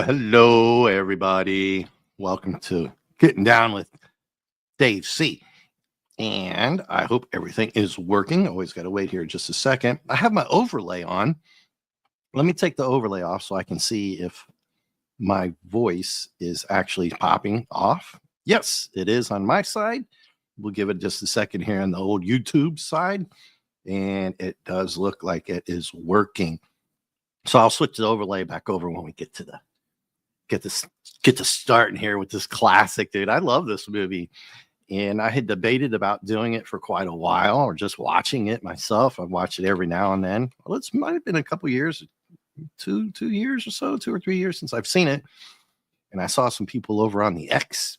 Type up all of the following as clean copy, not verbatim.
Hello, everybody. Welcome to Getting Down with Dave C. And I hope everything is working. Always got to wait here just a second. I have my overlay on. Let me take the overlay off so I can see if my voice is actually popping off. Yes, it is on my side. We'll give it just a second here on the old YouTube side. And it does look like it is working. So I'll switch the overlay back over when we get to get to starting here with this classic, dude. I love this movie. And I had debated about doing it for quite a while or just watching it myself. I watch it every now and then. Well, it's might have been a couple years, two years or so, 2 or 3 years since I've seen it. And I saw some people over on the X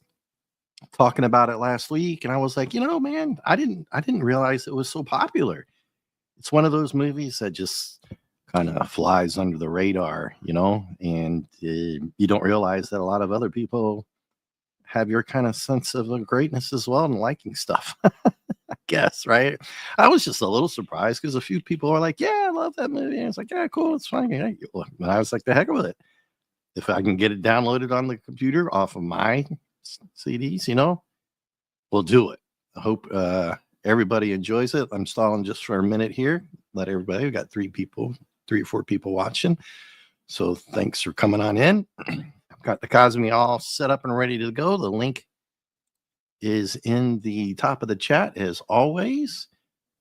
talking about it last week. And I was like, man, I didn't realize it was so popular. It's one of those movies that just kind of flies under the radar, and you don't realize that a lot of other people have your kind of sense of greatness as well and liking stuff. I guess, right? I was just a little surprised because a few people were like, "Yeah, I love that movie." And it's like, "Yeah, cool, it's fine." And I was like, "The heck with it! If I can get it downloaded on the computer off of my CDs, we'll do it." I hope everybody enjoys it. I'm stalling just for a minute here. Let everybody. We got 3 or 4 people watching. So thanks for coming on in. I've got the Cosme all set up and ready to go. The link is in the top of the chat as always.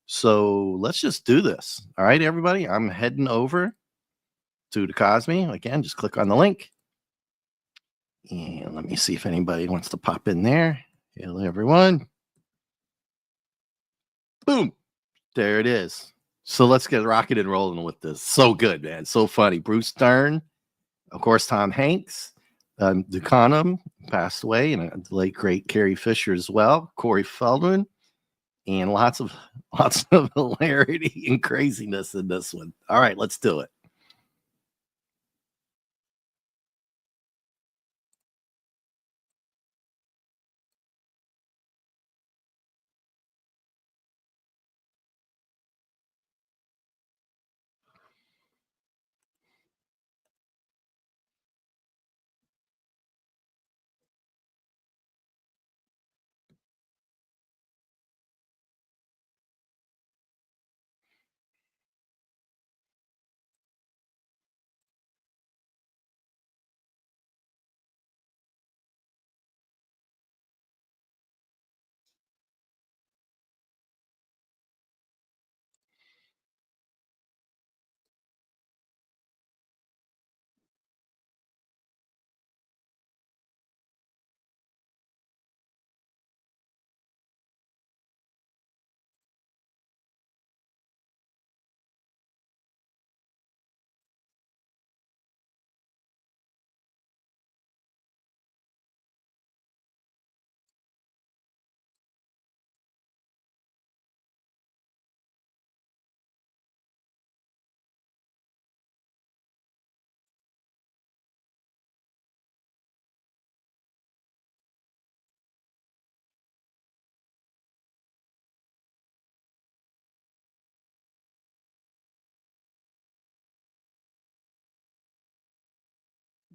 So let's just do this. All right, everybody. I'm heading over to the Cosme. Again, just click on the link. And let me see if anybody wants to pop in there. Hello, everyone. Boom. There it is. So let's get rocking and rolling with this. So good, man. So funny. Bruce Dern, of course, Tom Hanks, Ducanum passed away, and the late great Carrie Fisher as well. Corey Feldman, and lots of hilarity and craziness in this one. All right, let's do it.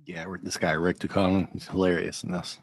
Yeah, this guy Rick Ducommun, he's hilarious in this.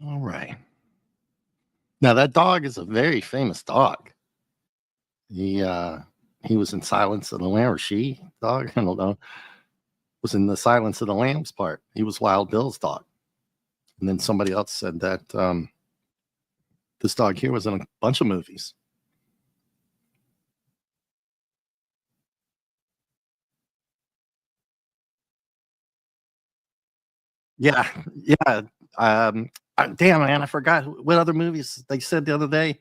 All right. Now that dog is a very famous dog. He uh he was in Silence of the Lamb, or she dog, I don't know. Was in the Silence of the Lambs part. He was Wild Bill's dog. And then somebody else said that this dog here was in a bunch of movies. Yeah, yeah. Damn man, I forgot what other movies they said the other day.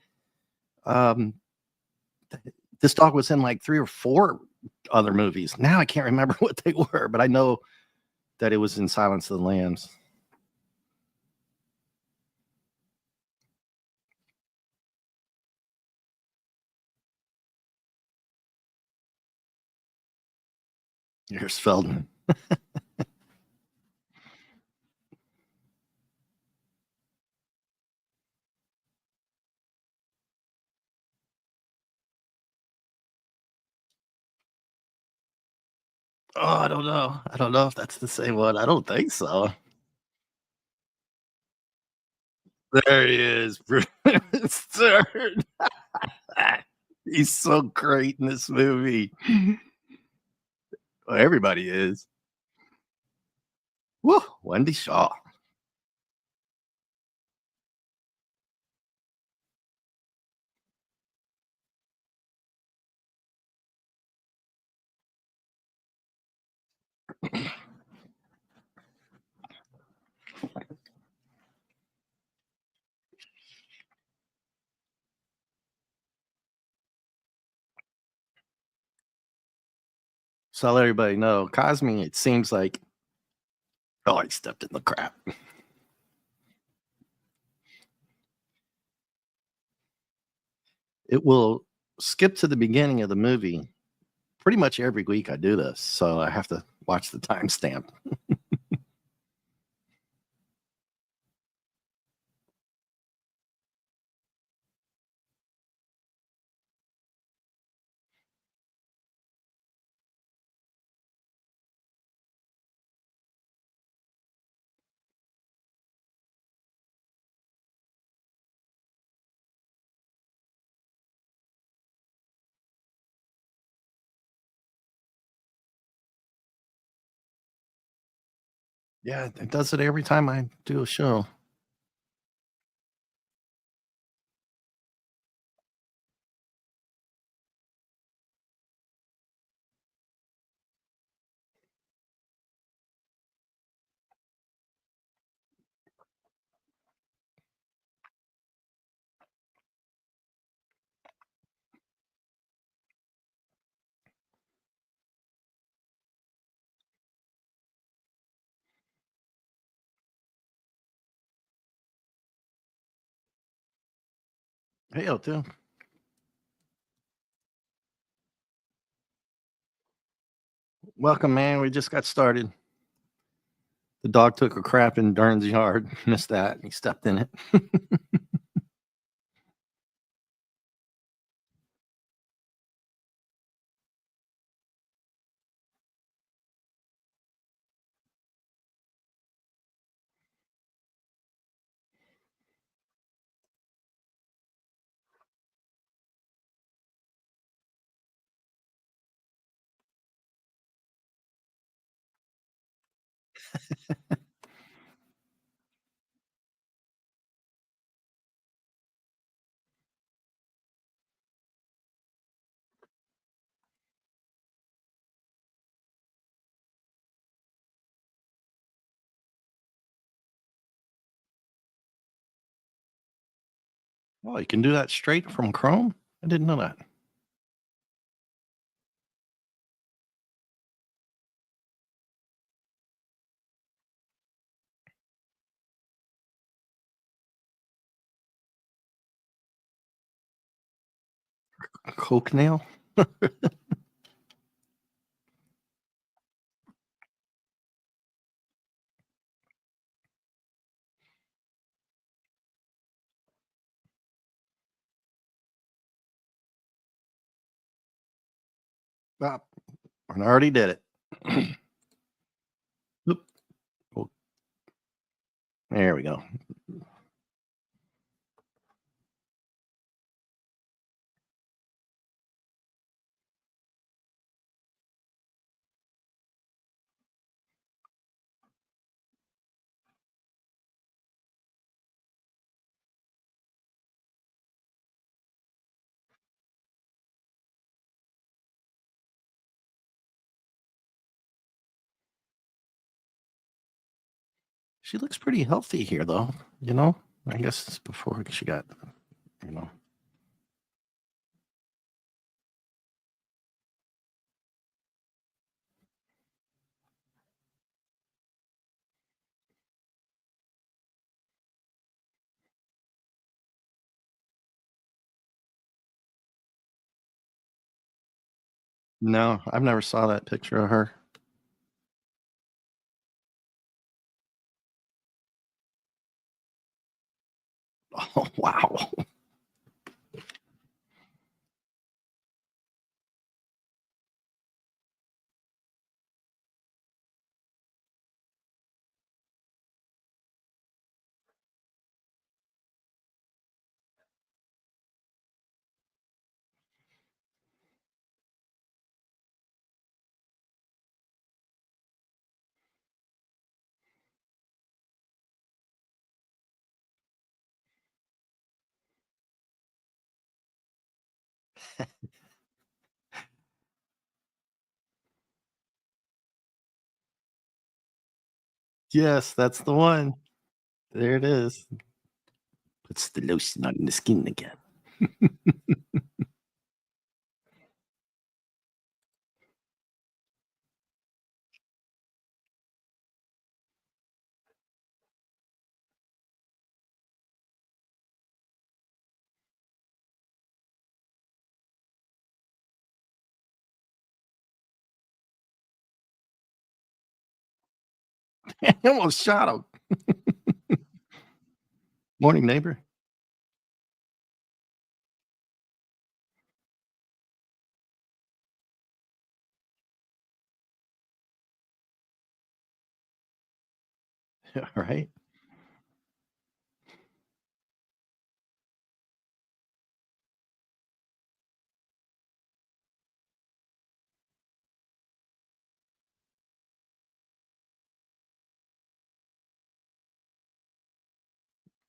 Um, this dog was in like 3 or 4 other movies. Now I can't remember what they were, but I know that it was in Silence of the Lambs. Here's Feldman. Oh, I don't know. I don't know if that's the same one. I don't think so. There he is, Bruce Dern. He's so great in this movie. Well, everybody is. Woo, Wendy Shaw. So I'll let everybody know, Cosme, it seems like, oh, he stepped in the crap. It will skip to the beginning of the movie pretty much every week. I do this, so I have to watch the timestamp. Yeah, it does it every time I do a show. Hey, yo, too. Welcome, man. We just got started. The dog took a crap in Dern's yard. Missed that. He stepped in it. Oh, you can do that straight from Chrome? I didn't know that. Coke nail? Ah, I already did it. Oop. Oh, there we go. She looks pretty healthy here, though. You know, I guess it's before she got, you know. No, I've never saw that picture of her. Oh, wow. Yes, that's the one. There it is. Puts the lotion on the skin again. I almost shot him. Morning, neighbor. Right?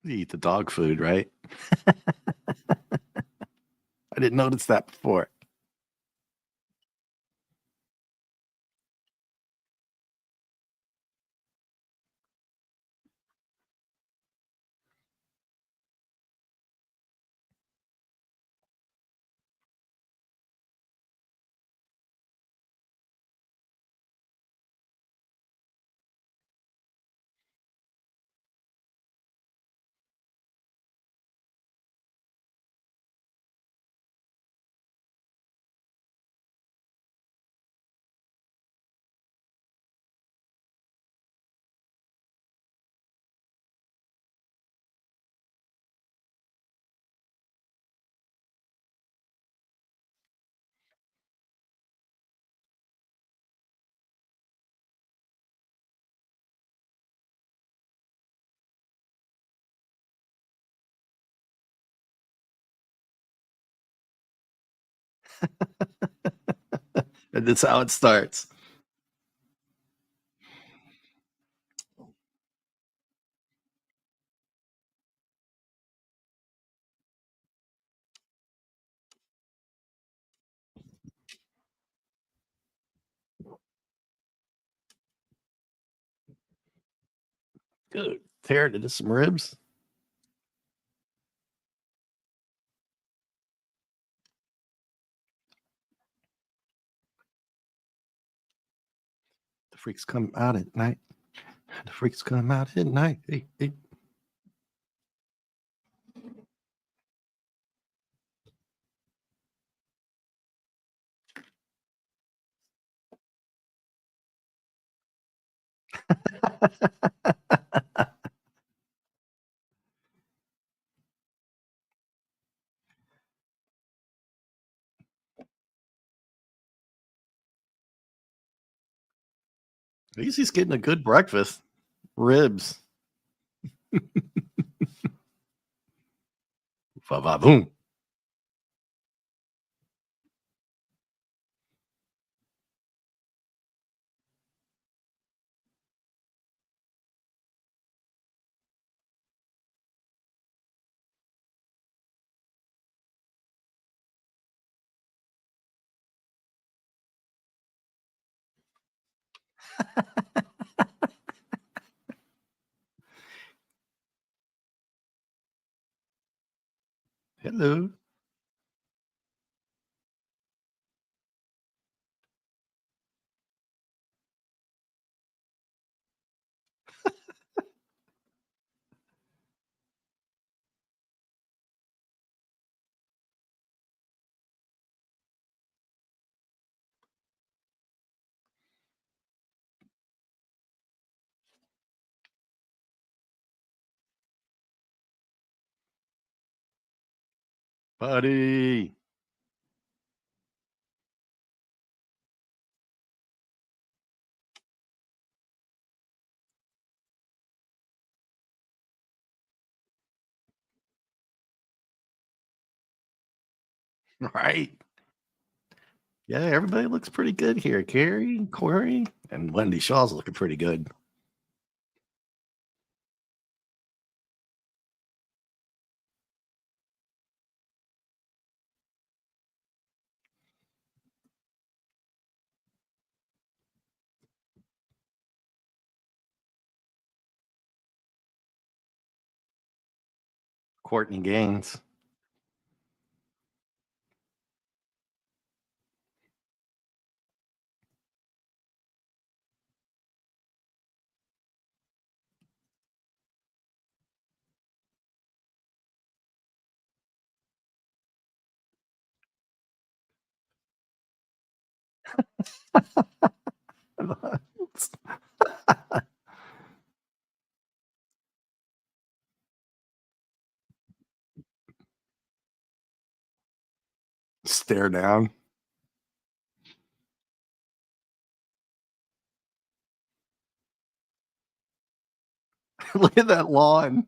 You eat the dog food, right? I didn't notice that before. And that's how it starts. Good. Tear it into some ribs. The freaks come out at night. The freaks come out at night. Hey, hey. At least he's getting a good breakfast. Ribs. Boom. Hello. Buddy. Right. Yeah, everybody looks pretty good here. Carrie, Corey, and Wendy Shaw's looking pretty good. Courtney Gaines. Stare down. Look at that lawn.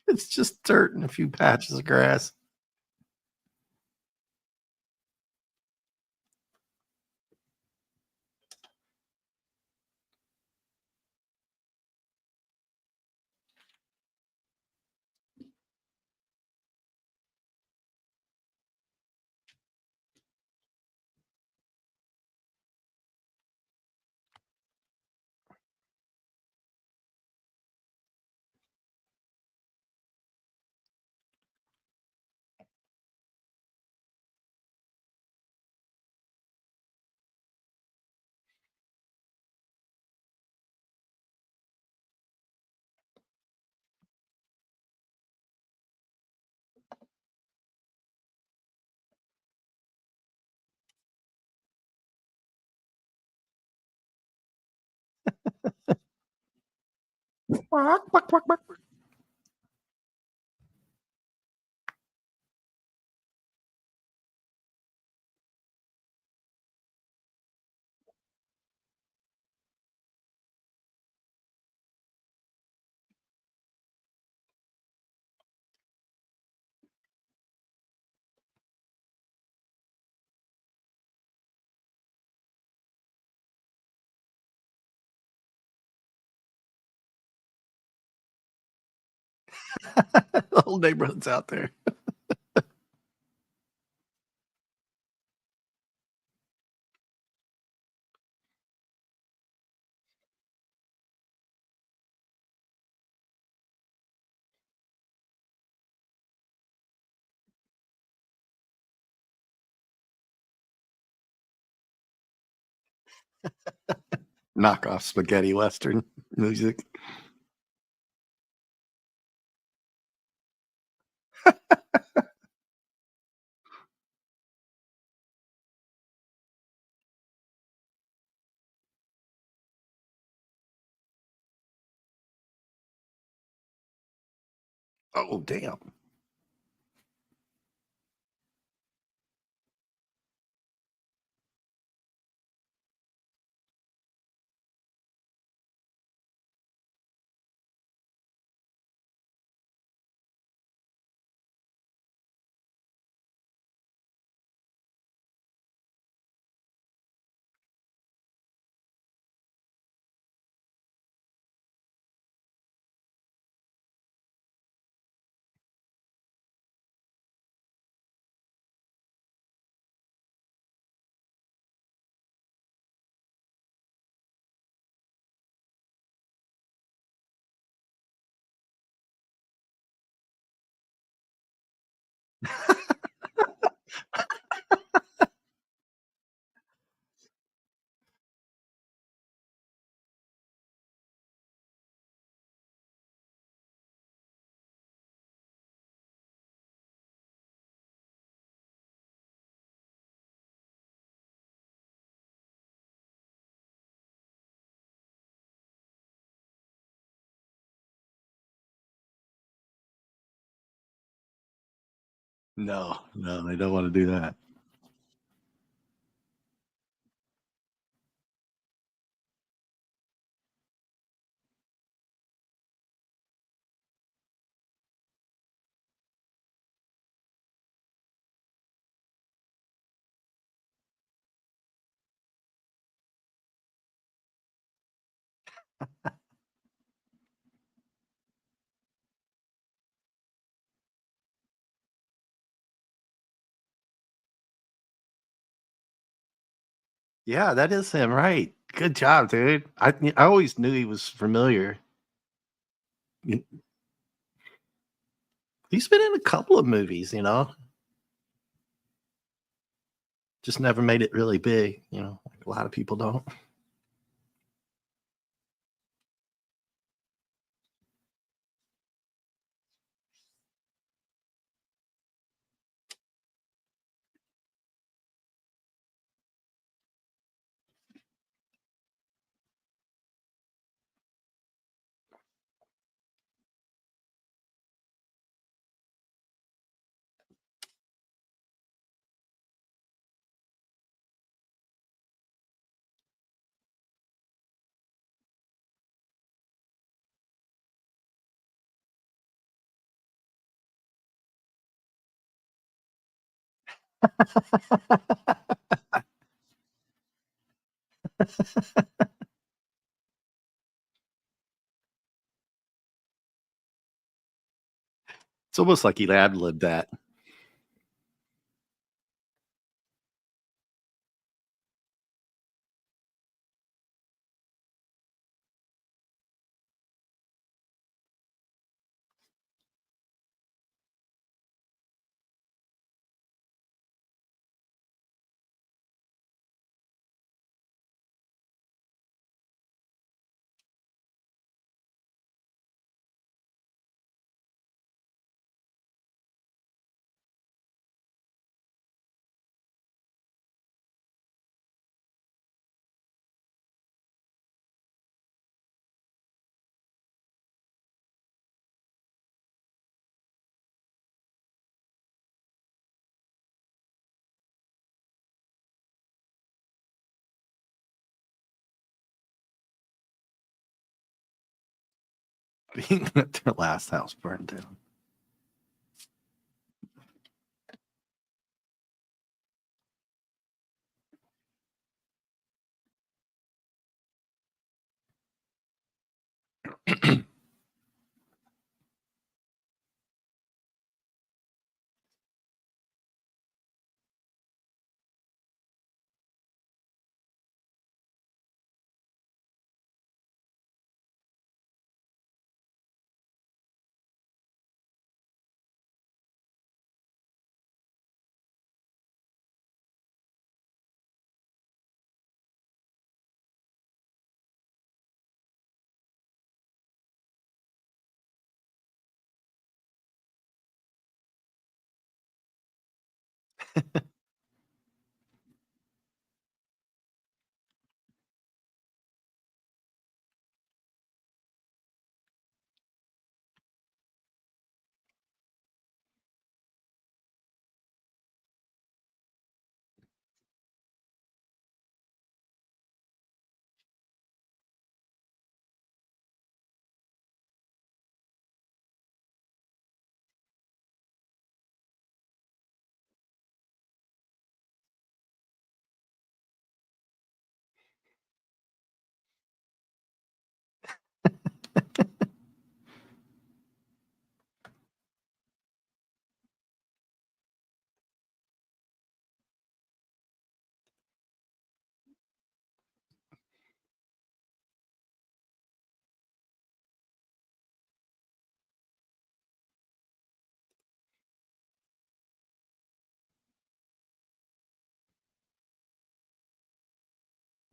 It's just dirt and a few patches of grass. The whole neighborhood's out there. Knockoff spaghetti western music. Oh, damn. No, no, they don't want to do that. Yeah, that is him, right? Good job, dude. I always knew he was familiar. Y- He's been in a couple of movies, just never made it really big, like a lot of people don't. It's almost like he ad libbed that. Being that their last house burned down.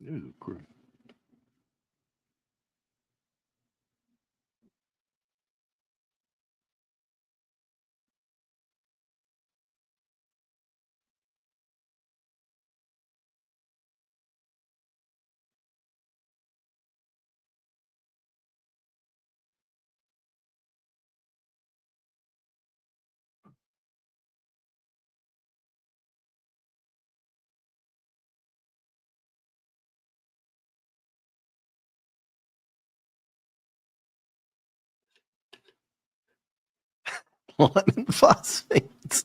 Ooh, great. lemon phosphates.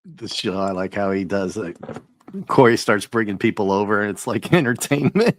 The show, I like how he does it. Corey starts bringing people over, and it's like entertainment.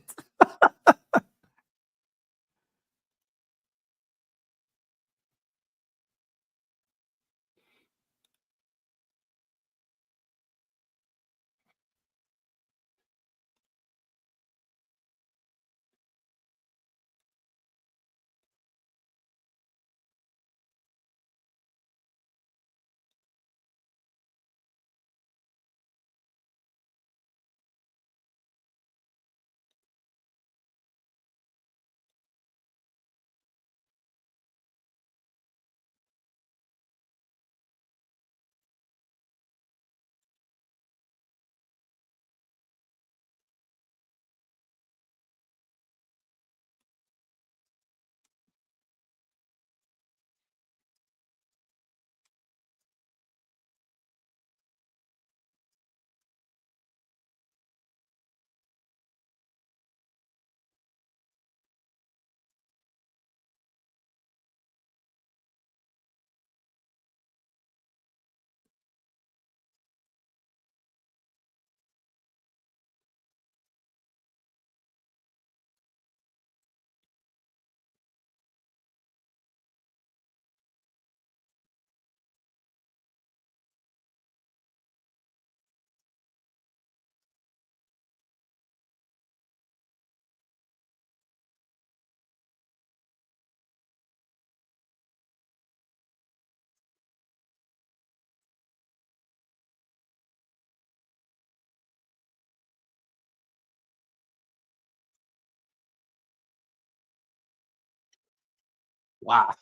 Wow.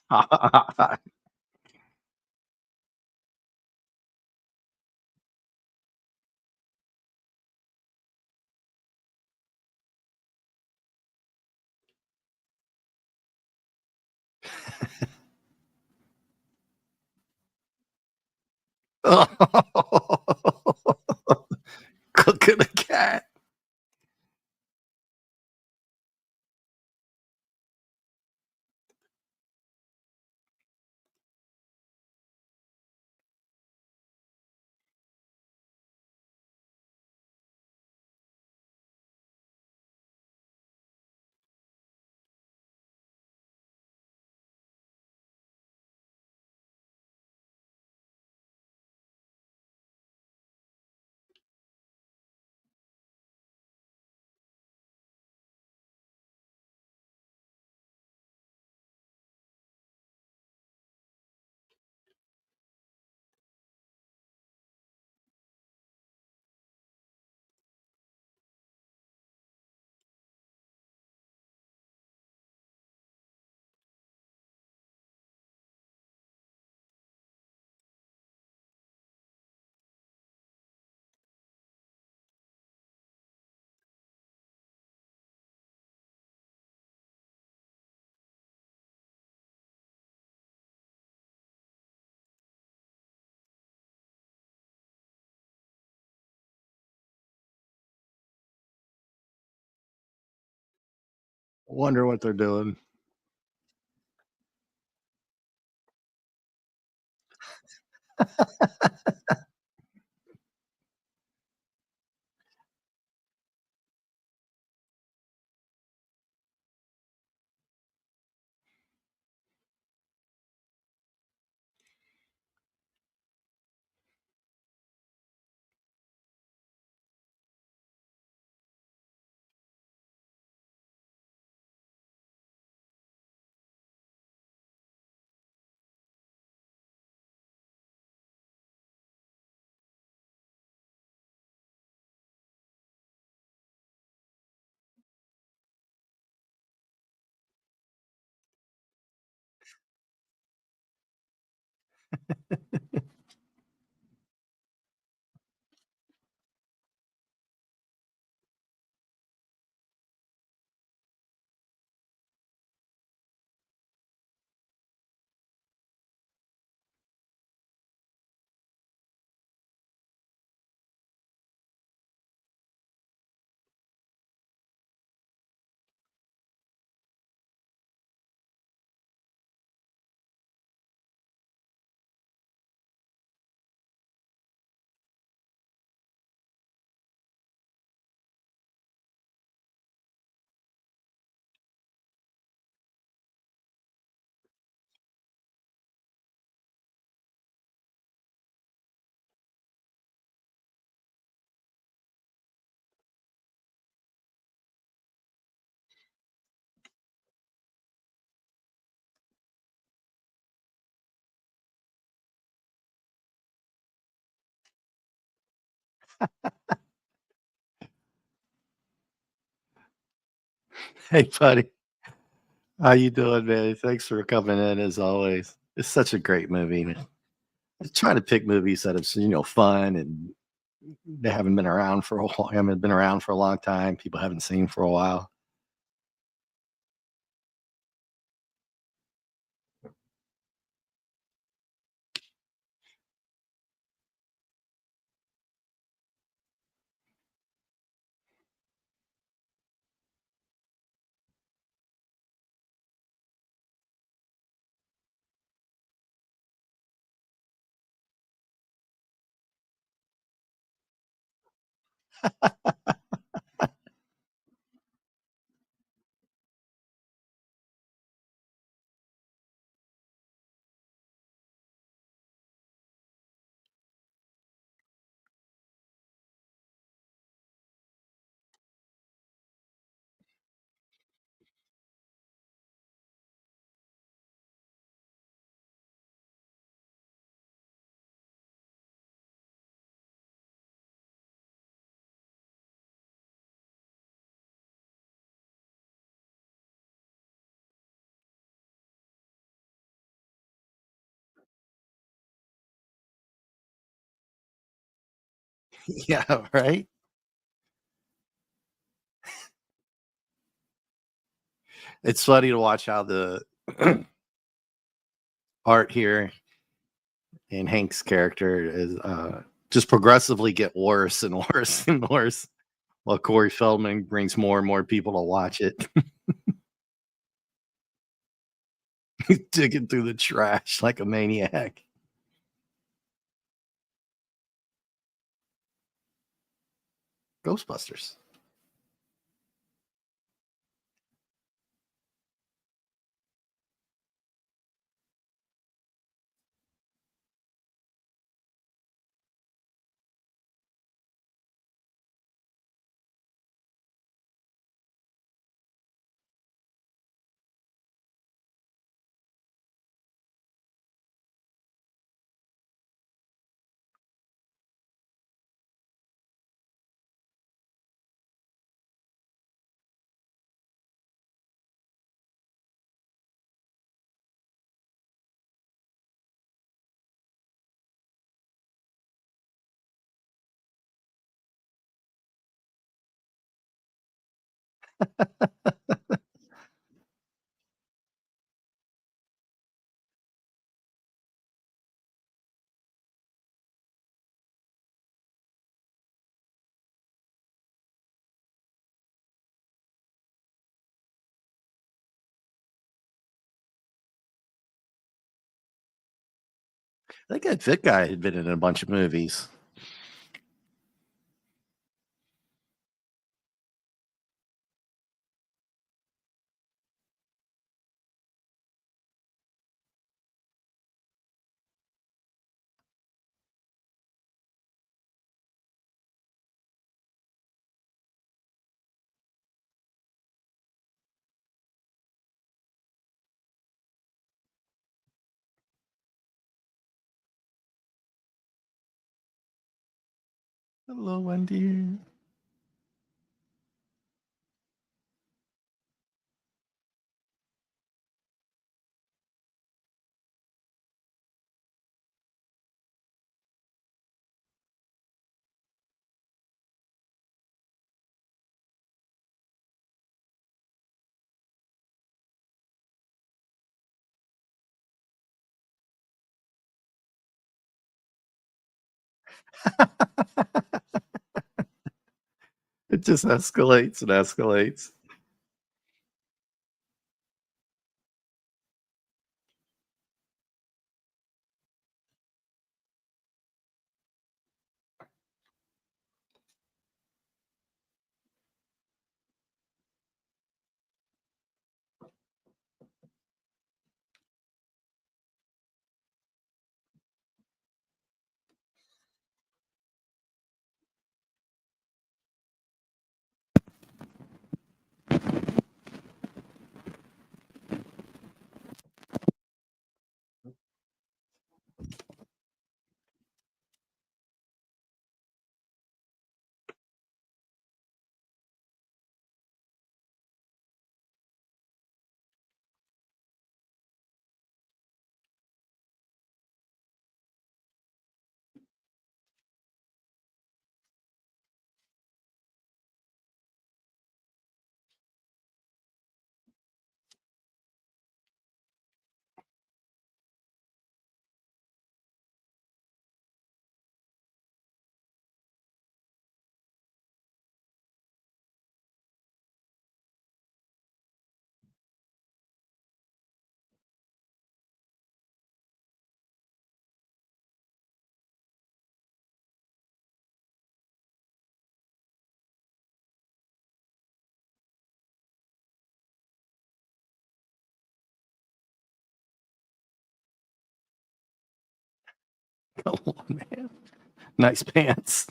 Cooking a cat. Wonder what they're doing. Hey, buddy. How you doing, man? Thanks for coming in as always. It's such a great movie. Man. I try to pick movies that are, fun and they haven't been around for a while. Haven't been around for a long time. People haven't seen for a while. Yeah, right. It's funny to watch how the art here in Hank's character is just progressively get worse and worse and worse, while Corey Feldman brings more and more people to watch it. He's digging through the trash like a maniac. Ghostbusters. I think that Fit guy had been in a bunch of movies. Hello, Wendy. It just escalates and escalates. Come on, man. Nice pants.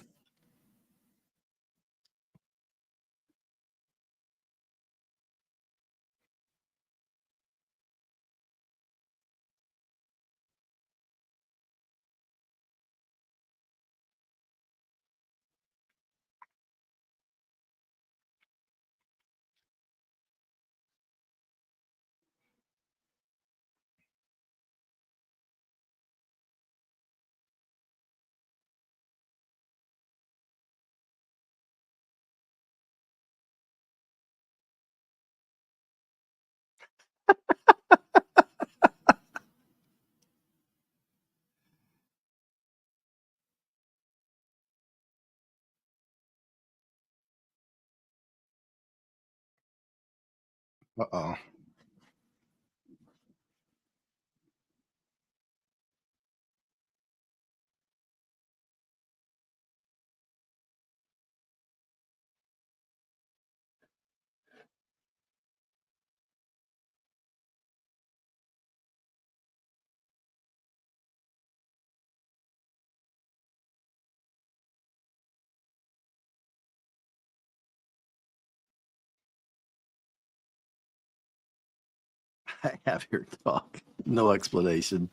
Uh-oh. I have your talk. No explanation.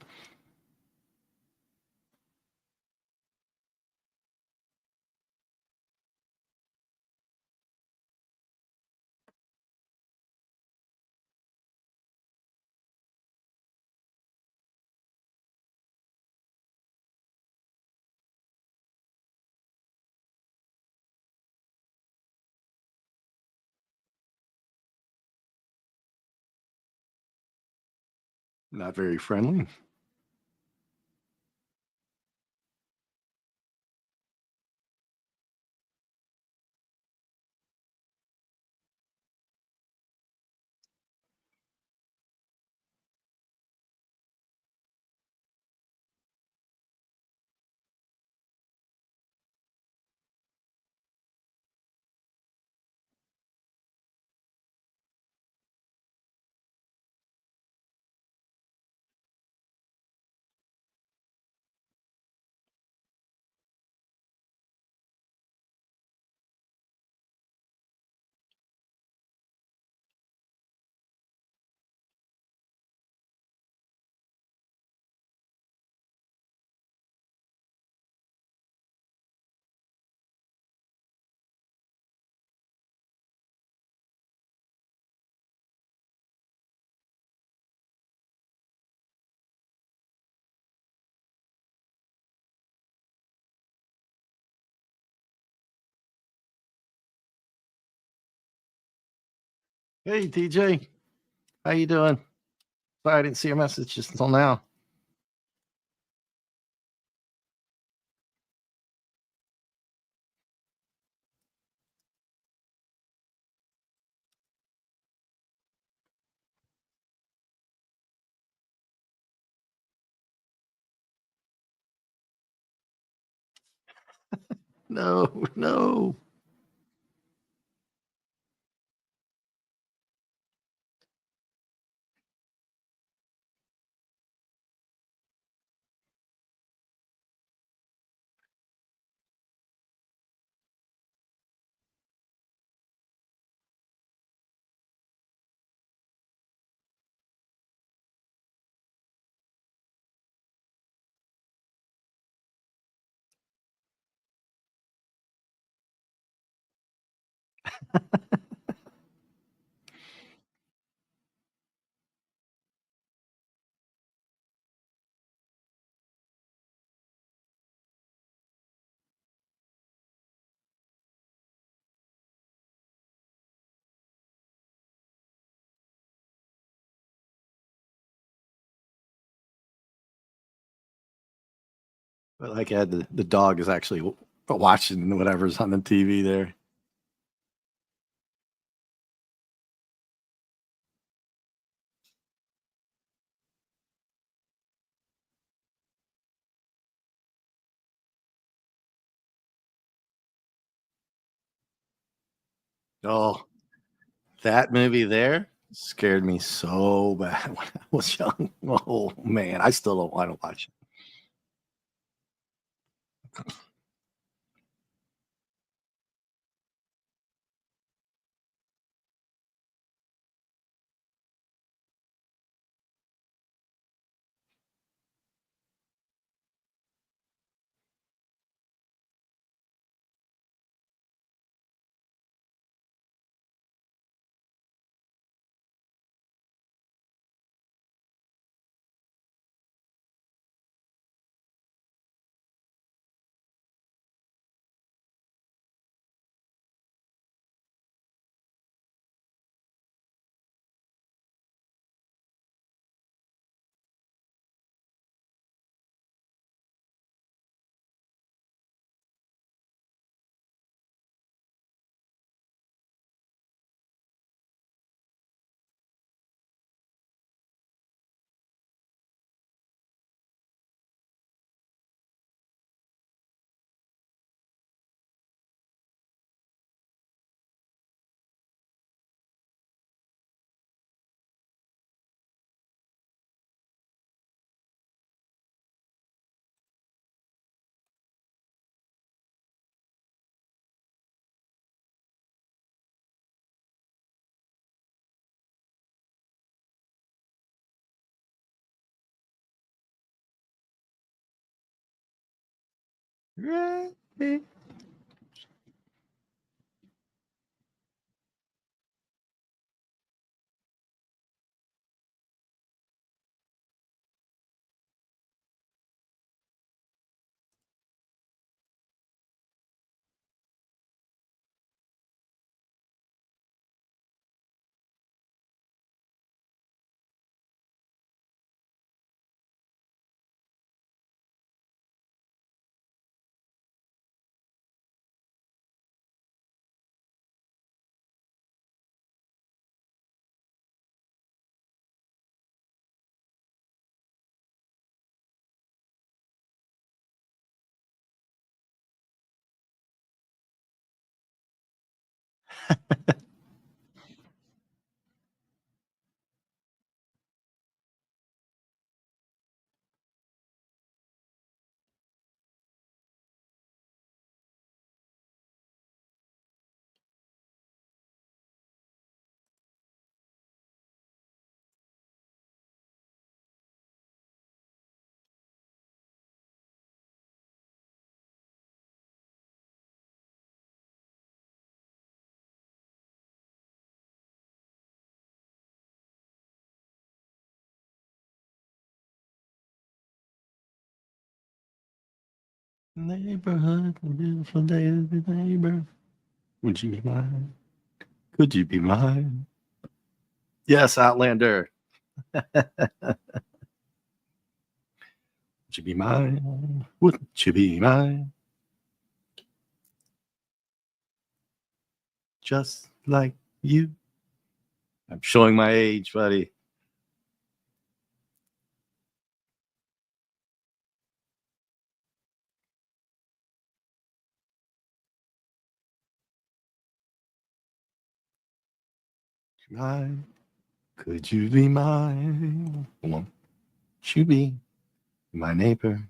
Not very friendly. Hey, TJ, how you doing? Sorry, I didn't see your message just until now. No, no. But like I had the dog is actually watching whatever's on the TV there. Oh, that movie there scared me so bad when I was young. Oh man, I still don't want to watch it. Neighborhood, a beautiful day to be neighbor. Would you be mine? Could you be mine? Yes, Outlander. Would you be mine? Would you be mine? Just like you. I'm showing my age, buddy. Mine. Could you be mine? Won't you be my neighbor?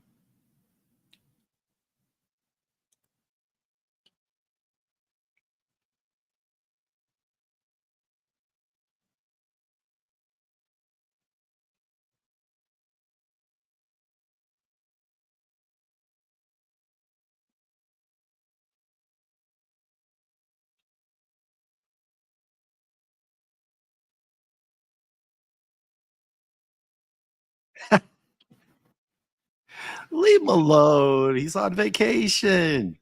Leave him alone. He's on vacation.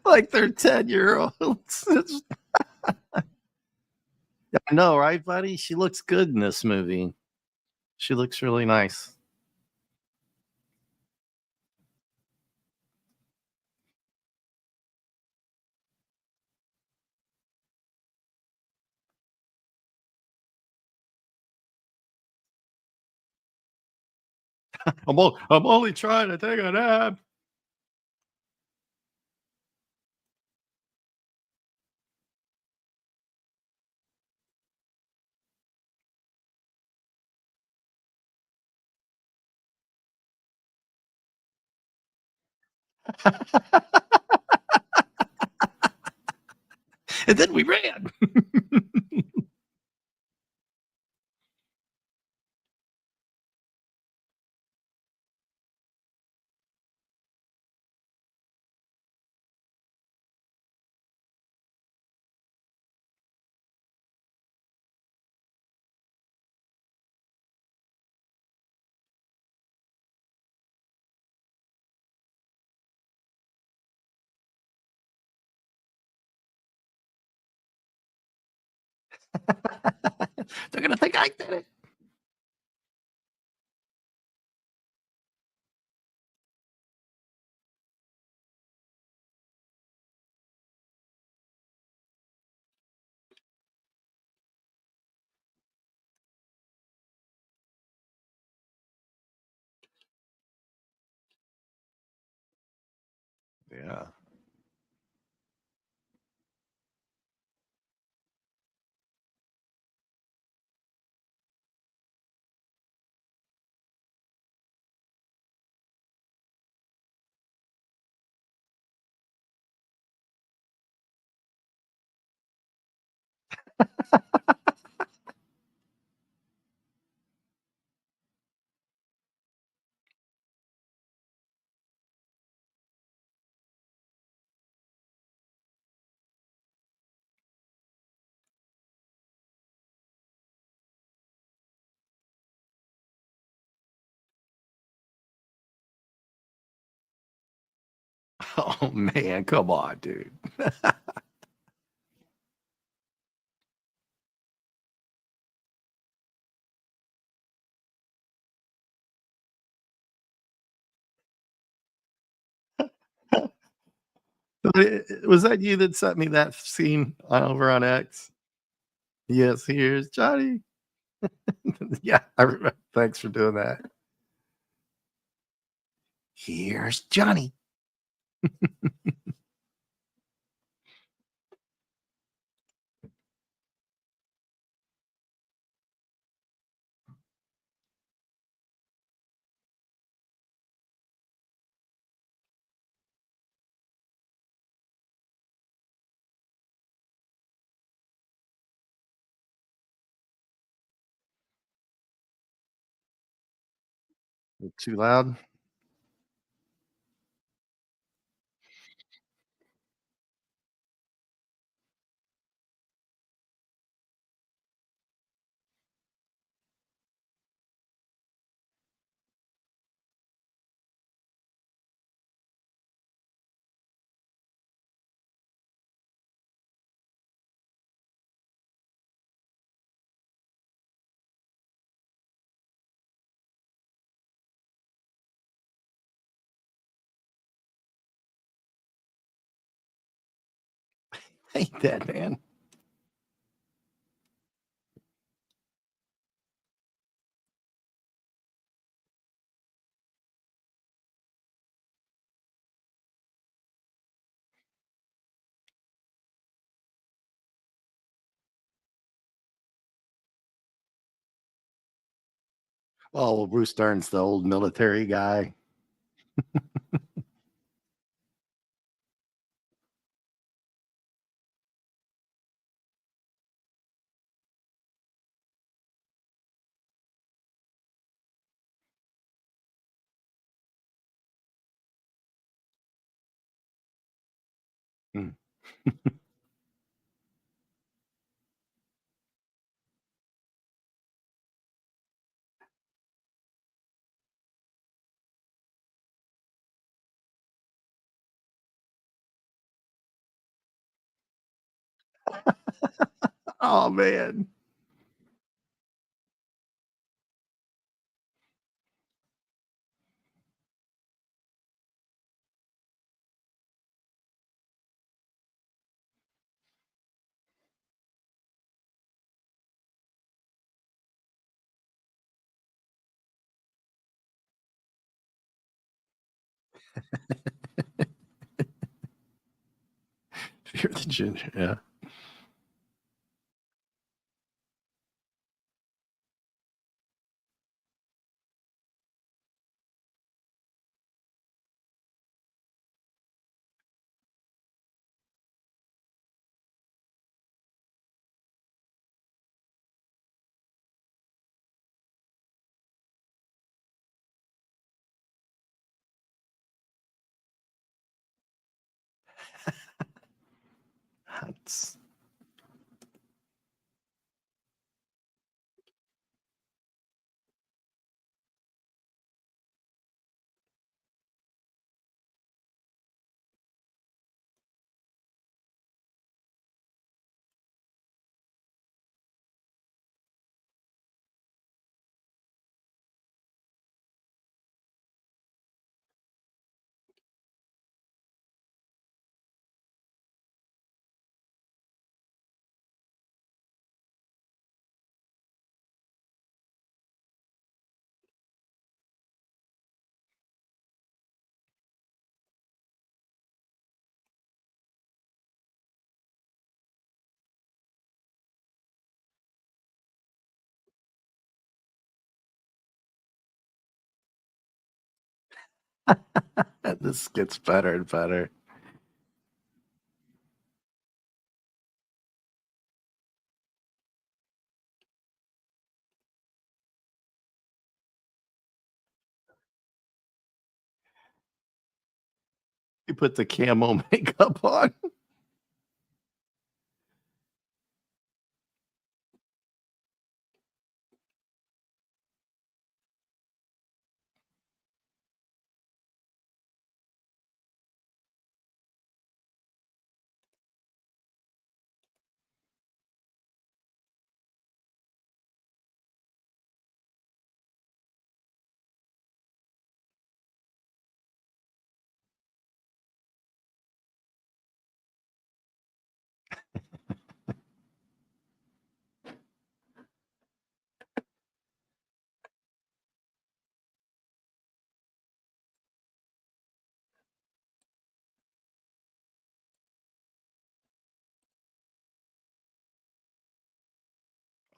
Like they're 10-year-olds. I know, right, buddy? She looks good in this movie. She looks really nice. I'm only trying to take a nap. And then we ran. They're gonna think I did it. Yeah. Oh man, come on, dude. Was that you that sent me that scene over on X? Yes, here's Johnny. Yeah, I remember. Thanks for doing that. Here's Johnny. Too loud? Ain't that man? Oh, well, Bruce Dern's the old military guy. Mm. Oh man. You're the ginger. Yeah. That's, this gets better and better. You put the camo makeup on.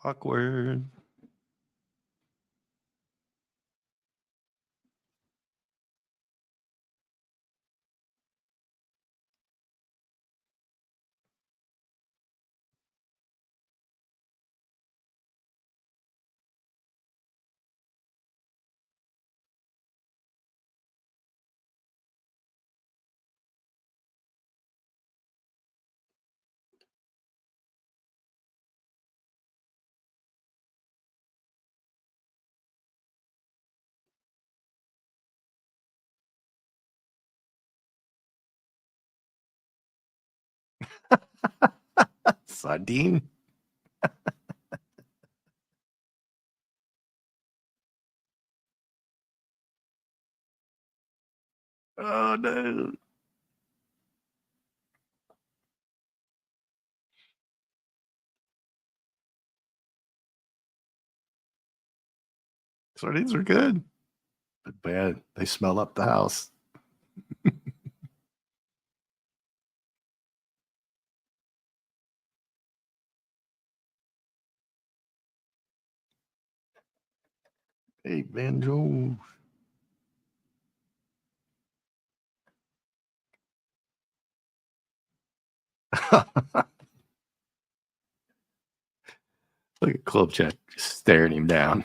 Awkward. Sardine. Oh no. Sardines are good, but bad. They smell up the house. Hey, Banjo. Look at Club Chat just staring him down.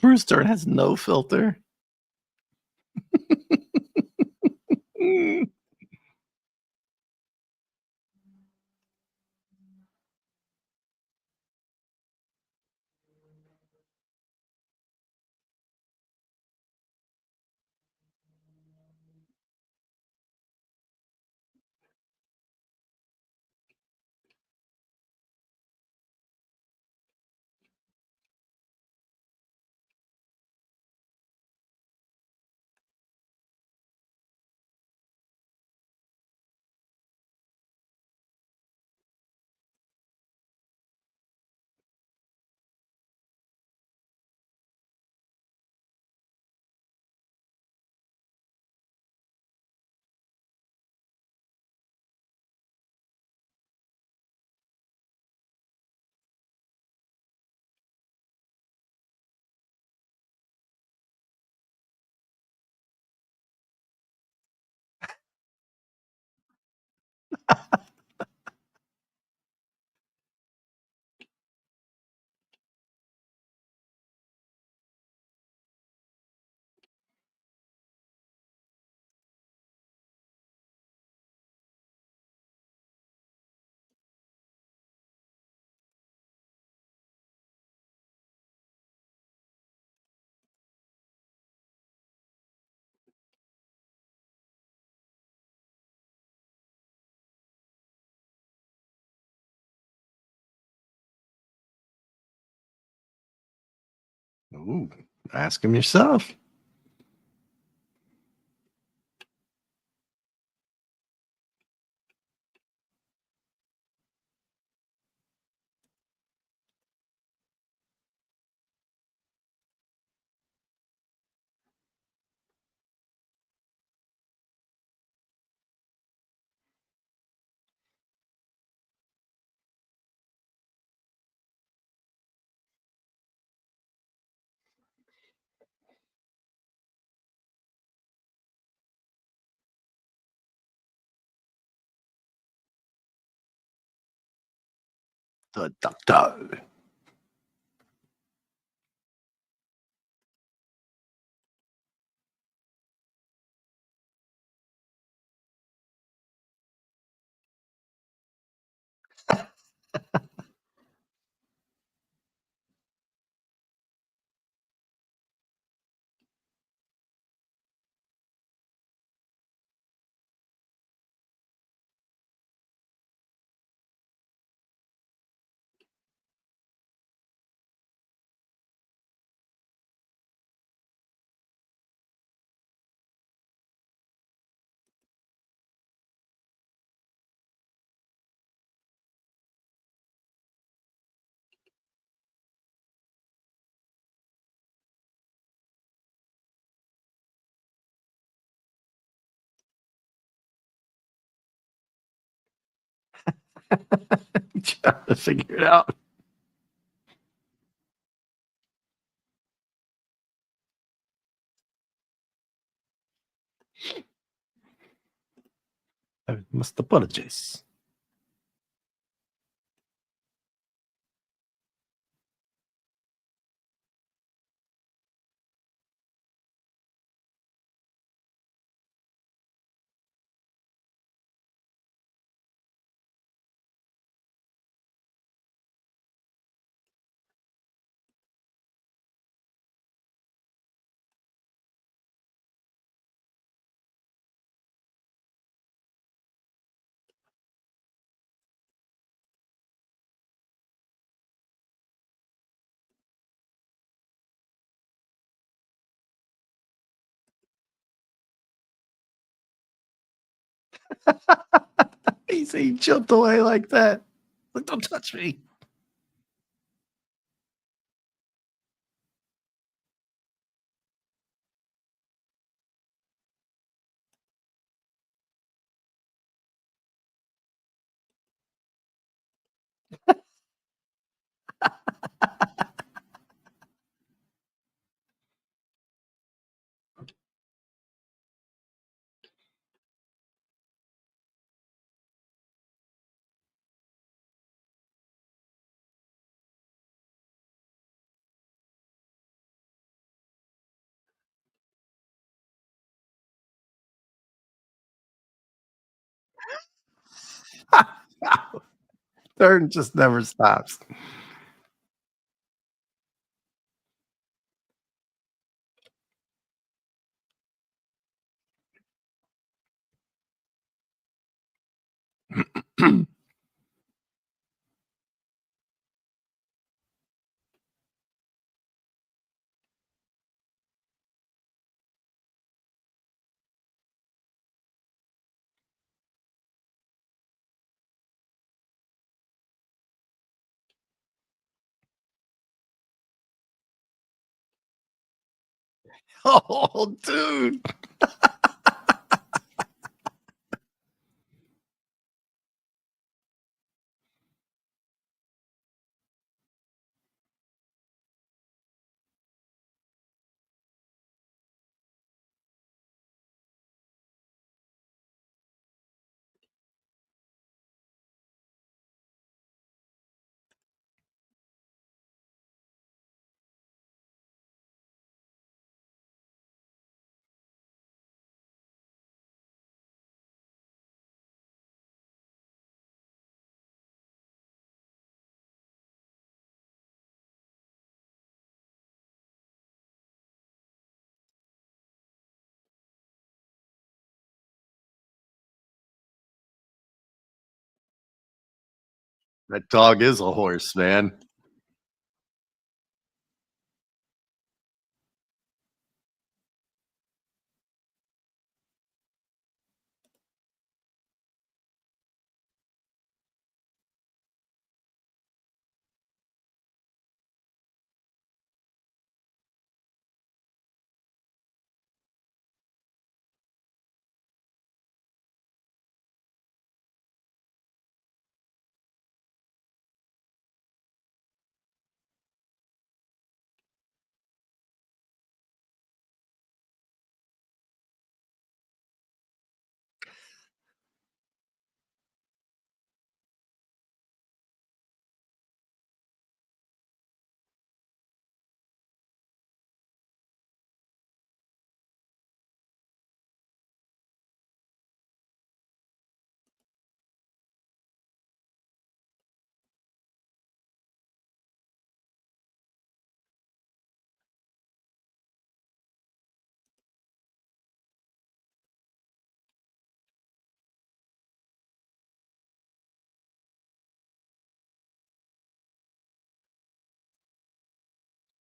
Bruce Dern has no filter. Ooh, ask him yourself. The doctor. Trying to figure it out. I must apologize. He jumped away like that. Like, don't touch me. Dern just never stops. Oh, dude. That dog is a horse, man.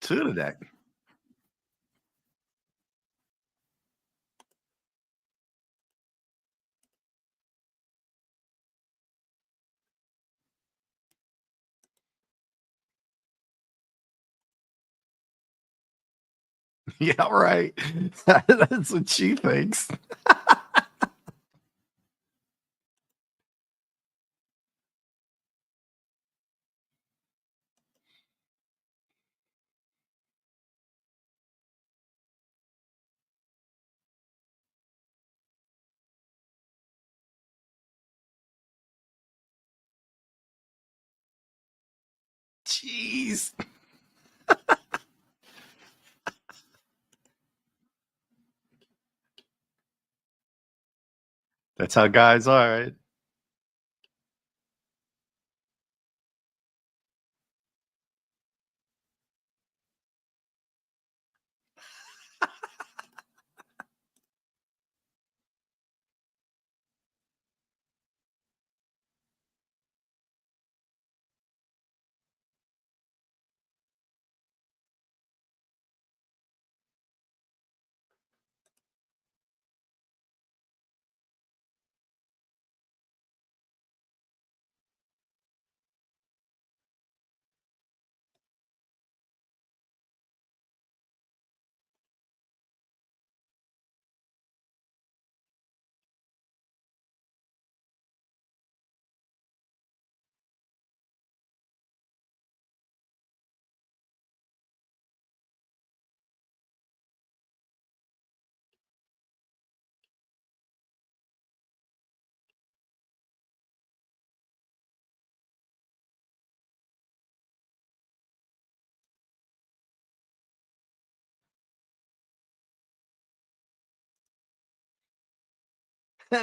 Two to that. Yeah, right. That's what she thinks. Jeez. That's how guys are, right?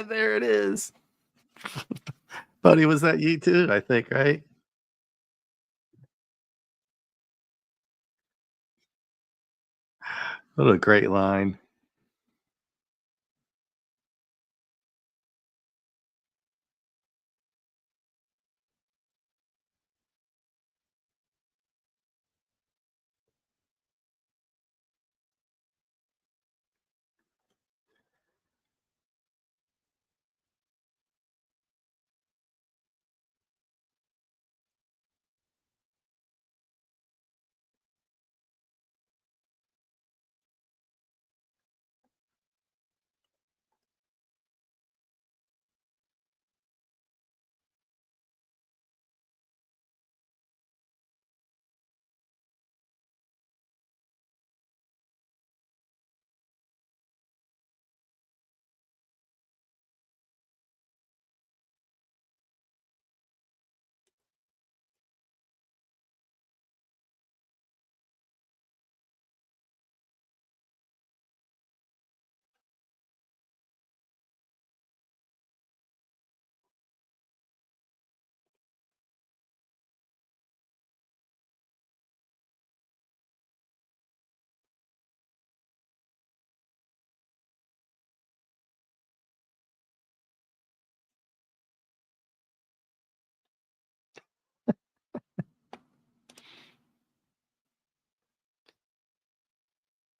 There it is. Buddy, was that you too? I think, right? What a great line.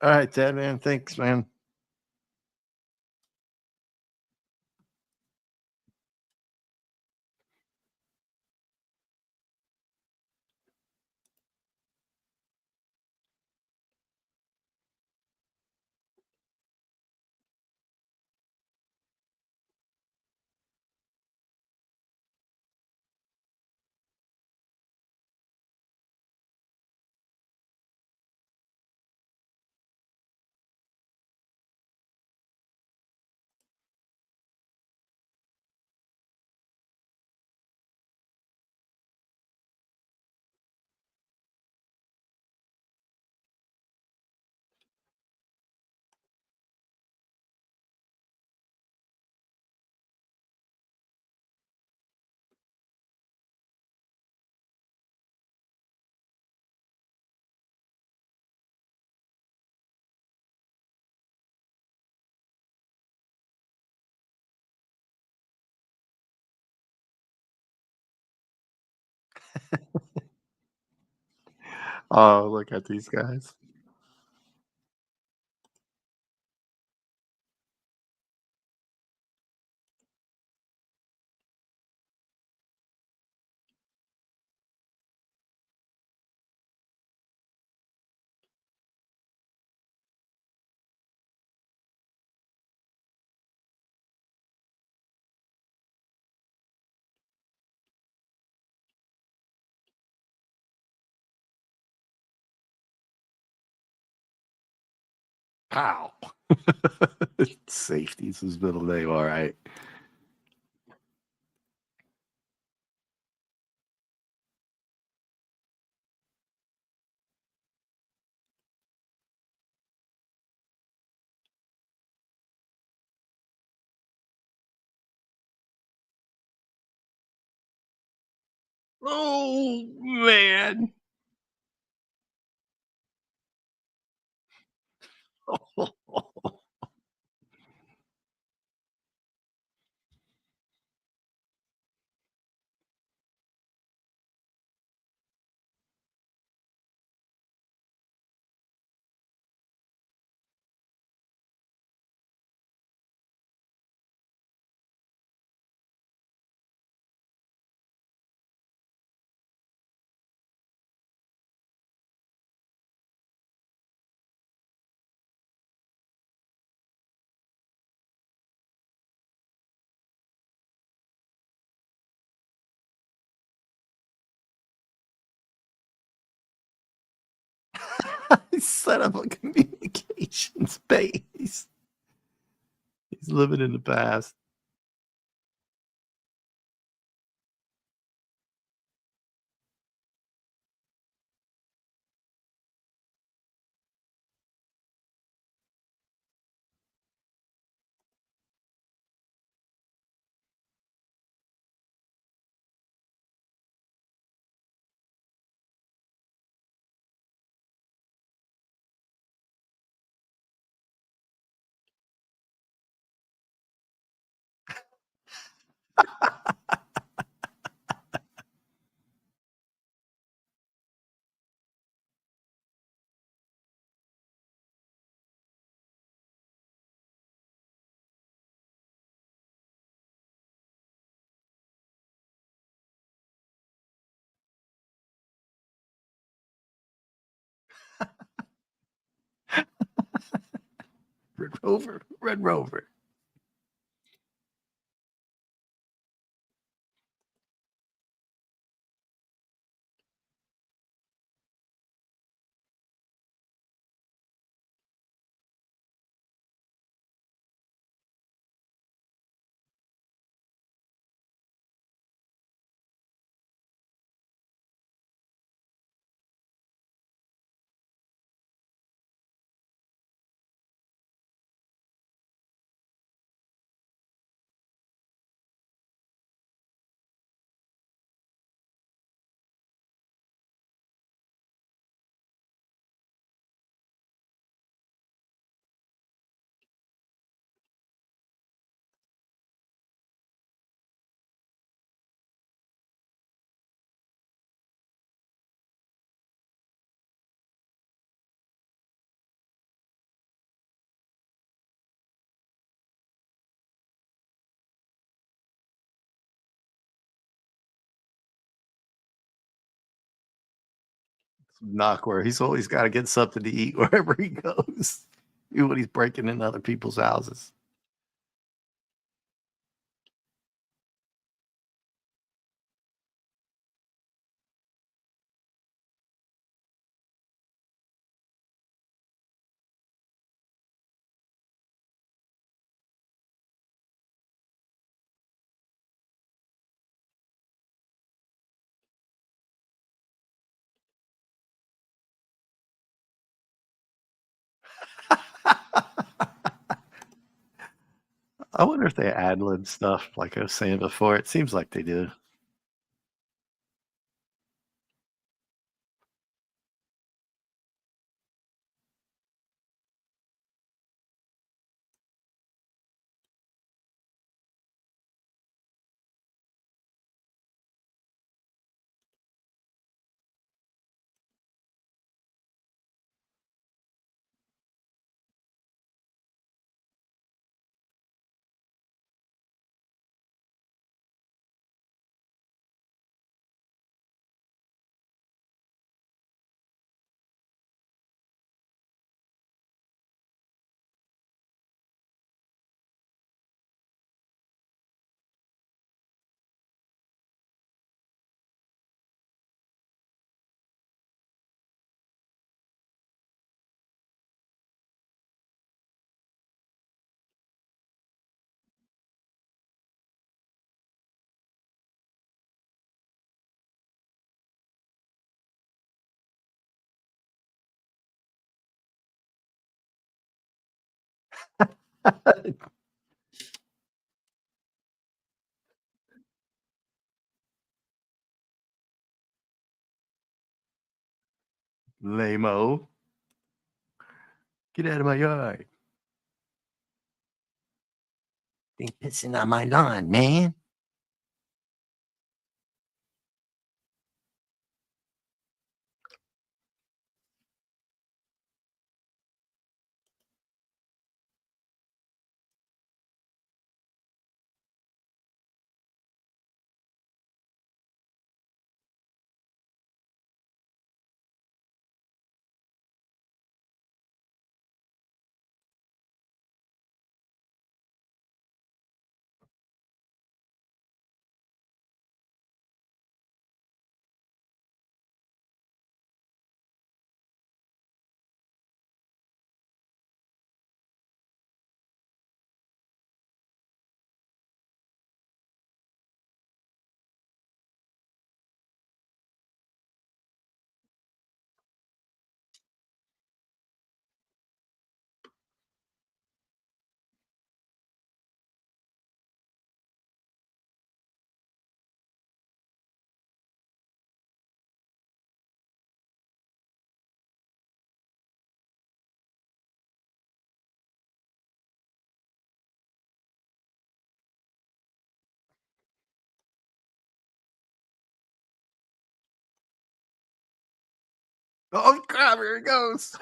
All right, Ted, man. Thanks, man. Oh, look at these guys. Pow. Safeties is middle name. All right. Oh man. Set up a communication space. He's living in the past. Red Rover, Red Rover. Knock where he's always got to get something to eat wherever he goes, even when he's breaking into other people's houses. I wonder if they ad lib stuff like I was saying before. It seems like they do. Lame-o. Get out of my yard. They pissing on my lawn, man. Oh crap! Here it goes.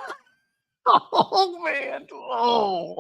Oh man! Oh.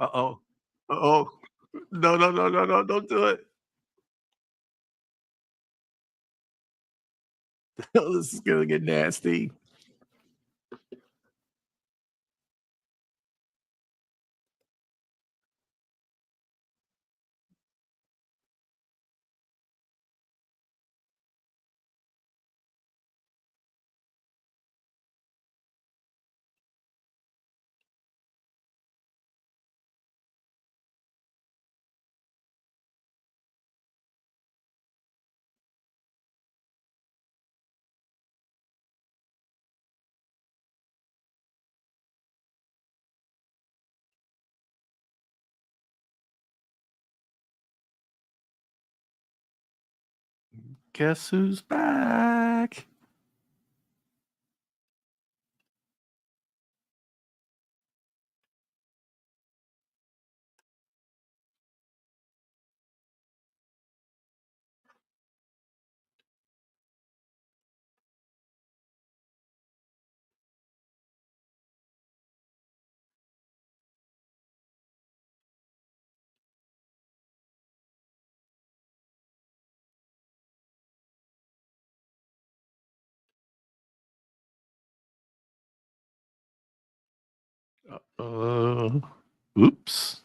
Uh-oh. Uh-oh. No, no, no, no, no, don't do it. Oh, this is gonna get nasty. Guess who's back? Uh, oops.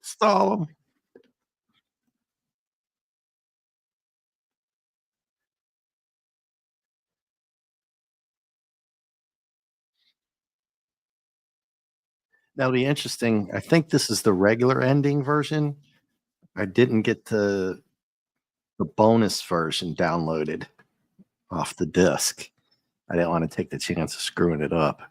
Stall 'em. That'll be interesting. I think this is the regular ending version. I didn't get the bonus version downloaded off the disc. I didn't wanna take the chance of screwing it up.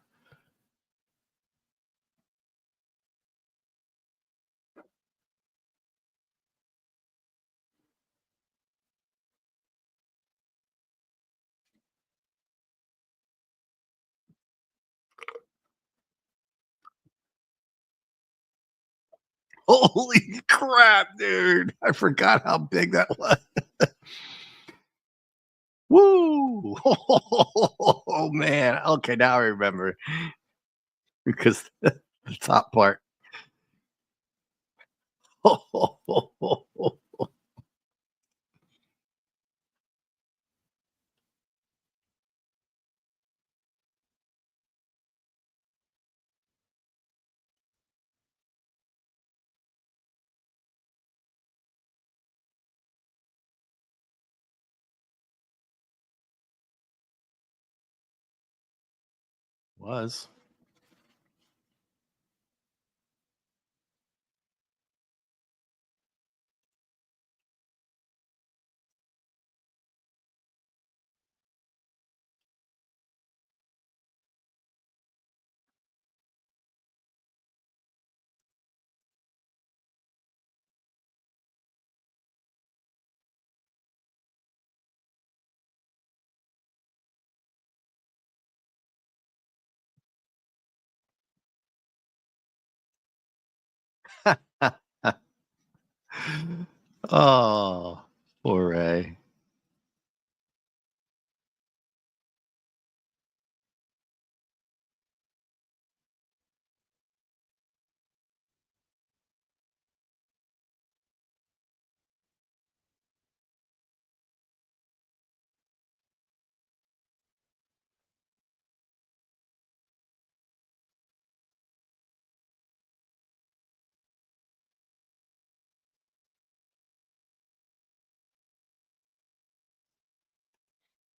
Holy crap, dude. I forgot how big that was. Woo! Oh, man. Okay, now I remember because the top part was. Oh, poor Ray.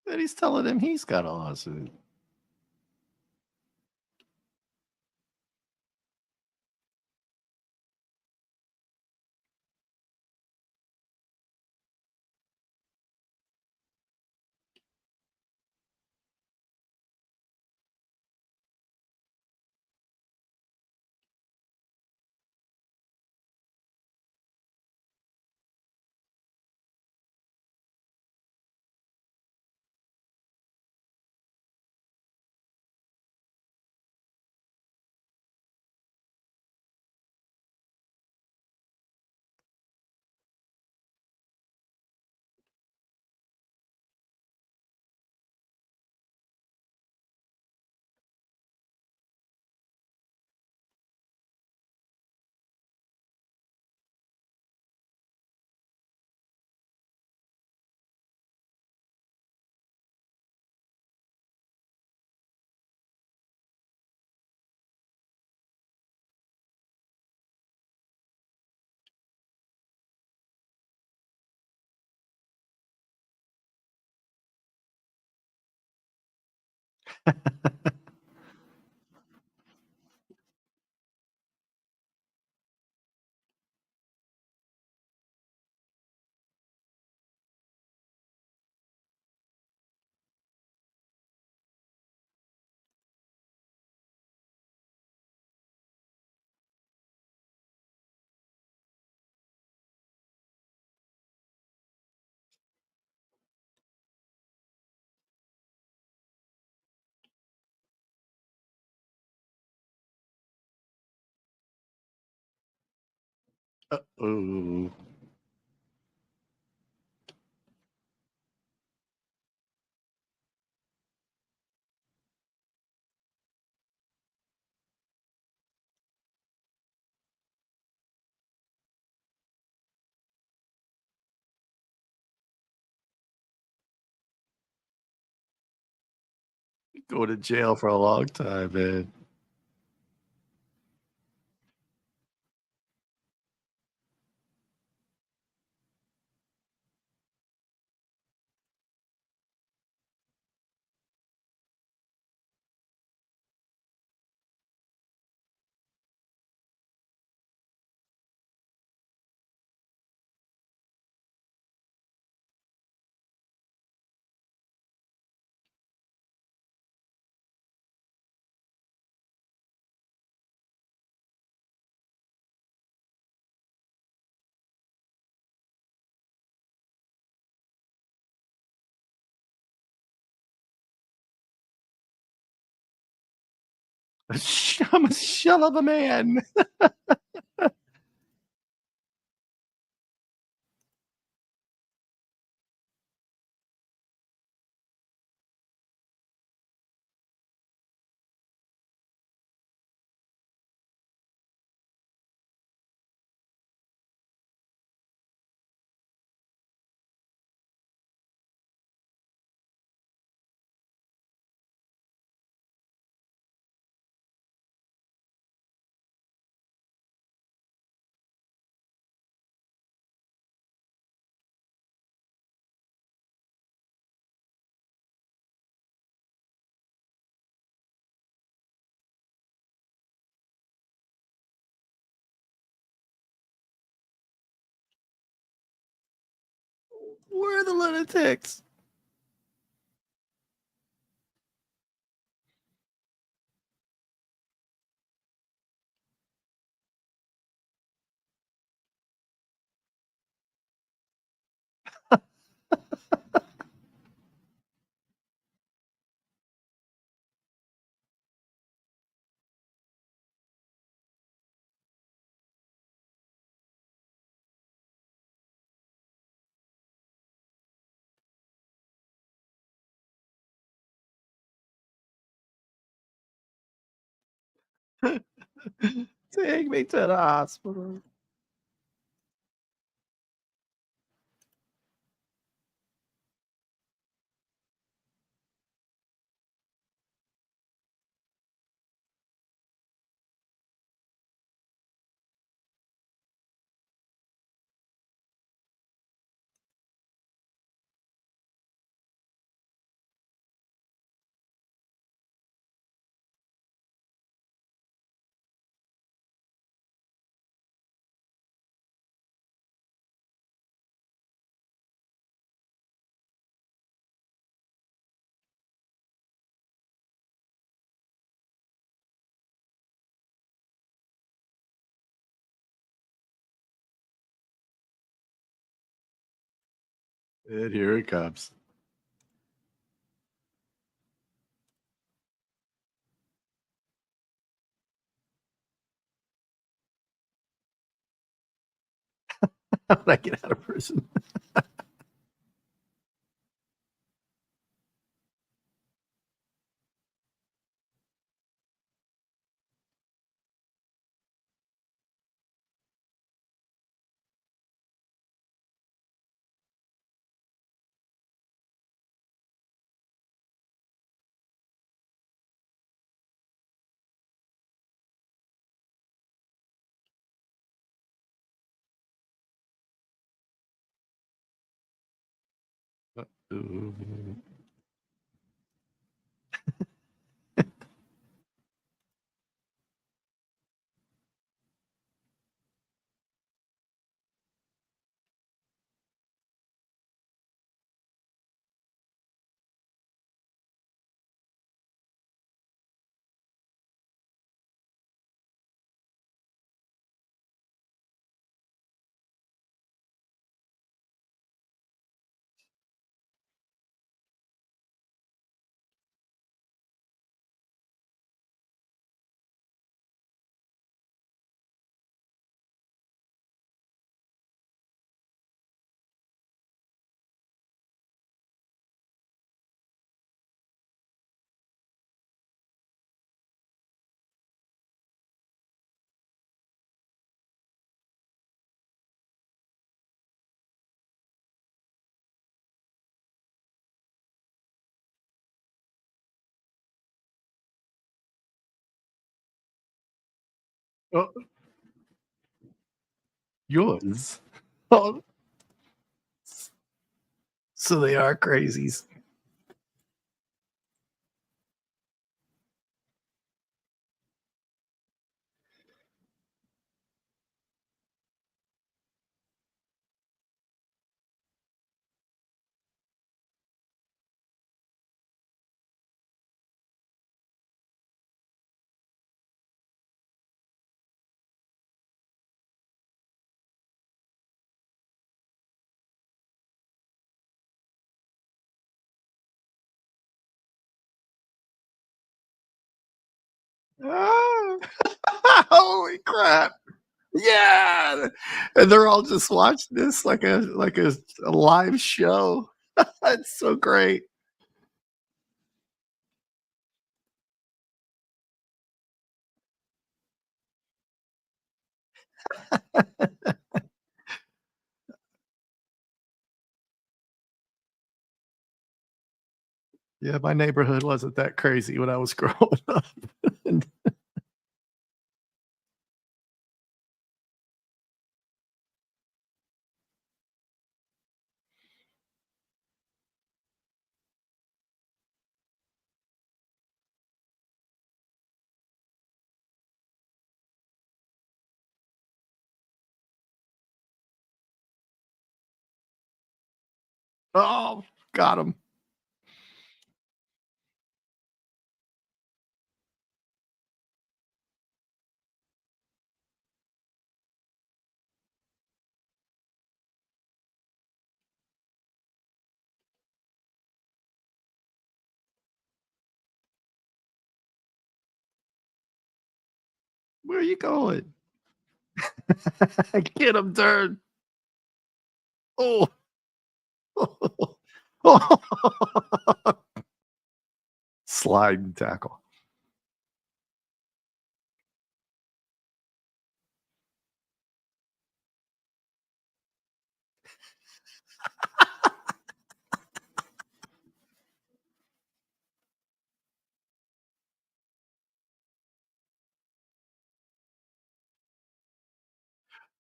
But he's telling him he's got a lawsuit. Uh-oh. Go to jail for a long time, man. I'm a shell of a man. Where are the lunatics? Take me to the hospital. And here it comes. How did I get out of prison? Ooh. Oh, yours. Oh, so they are crazies. Ah, holy crap. Yeah. And they're all just watching this like a live show. That's so great. Yeah, my neighborhood wasn't that crazy when I was growing up. And oh, got him. Where are you going? Get him, Dern. Oh. Slide and tackle.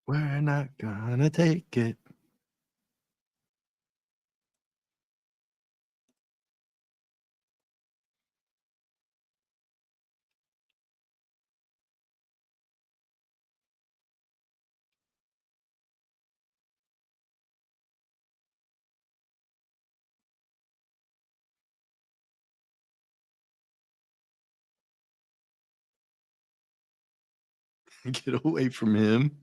We're not gonna take it. Get away from him.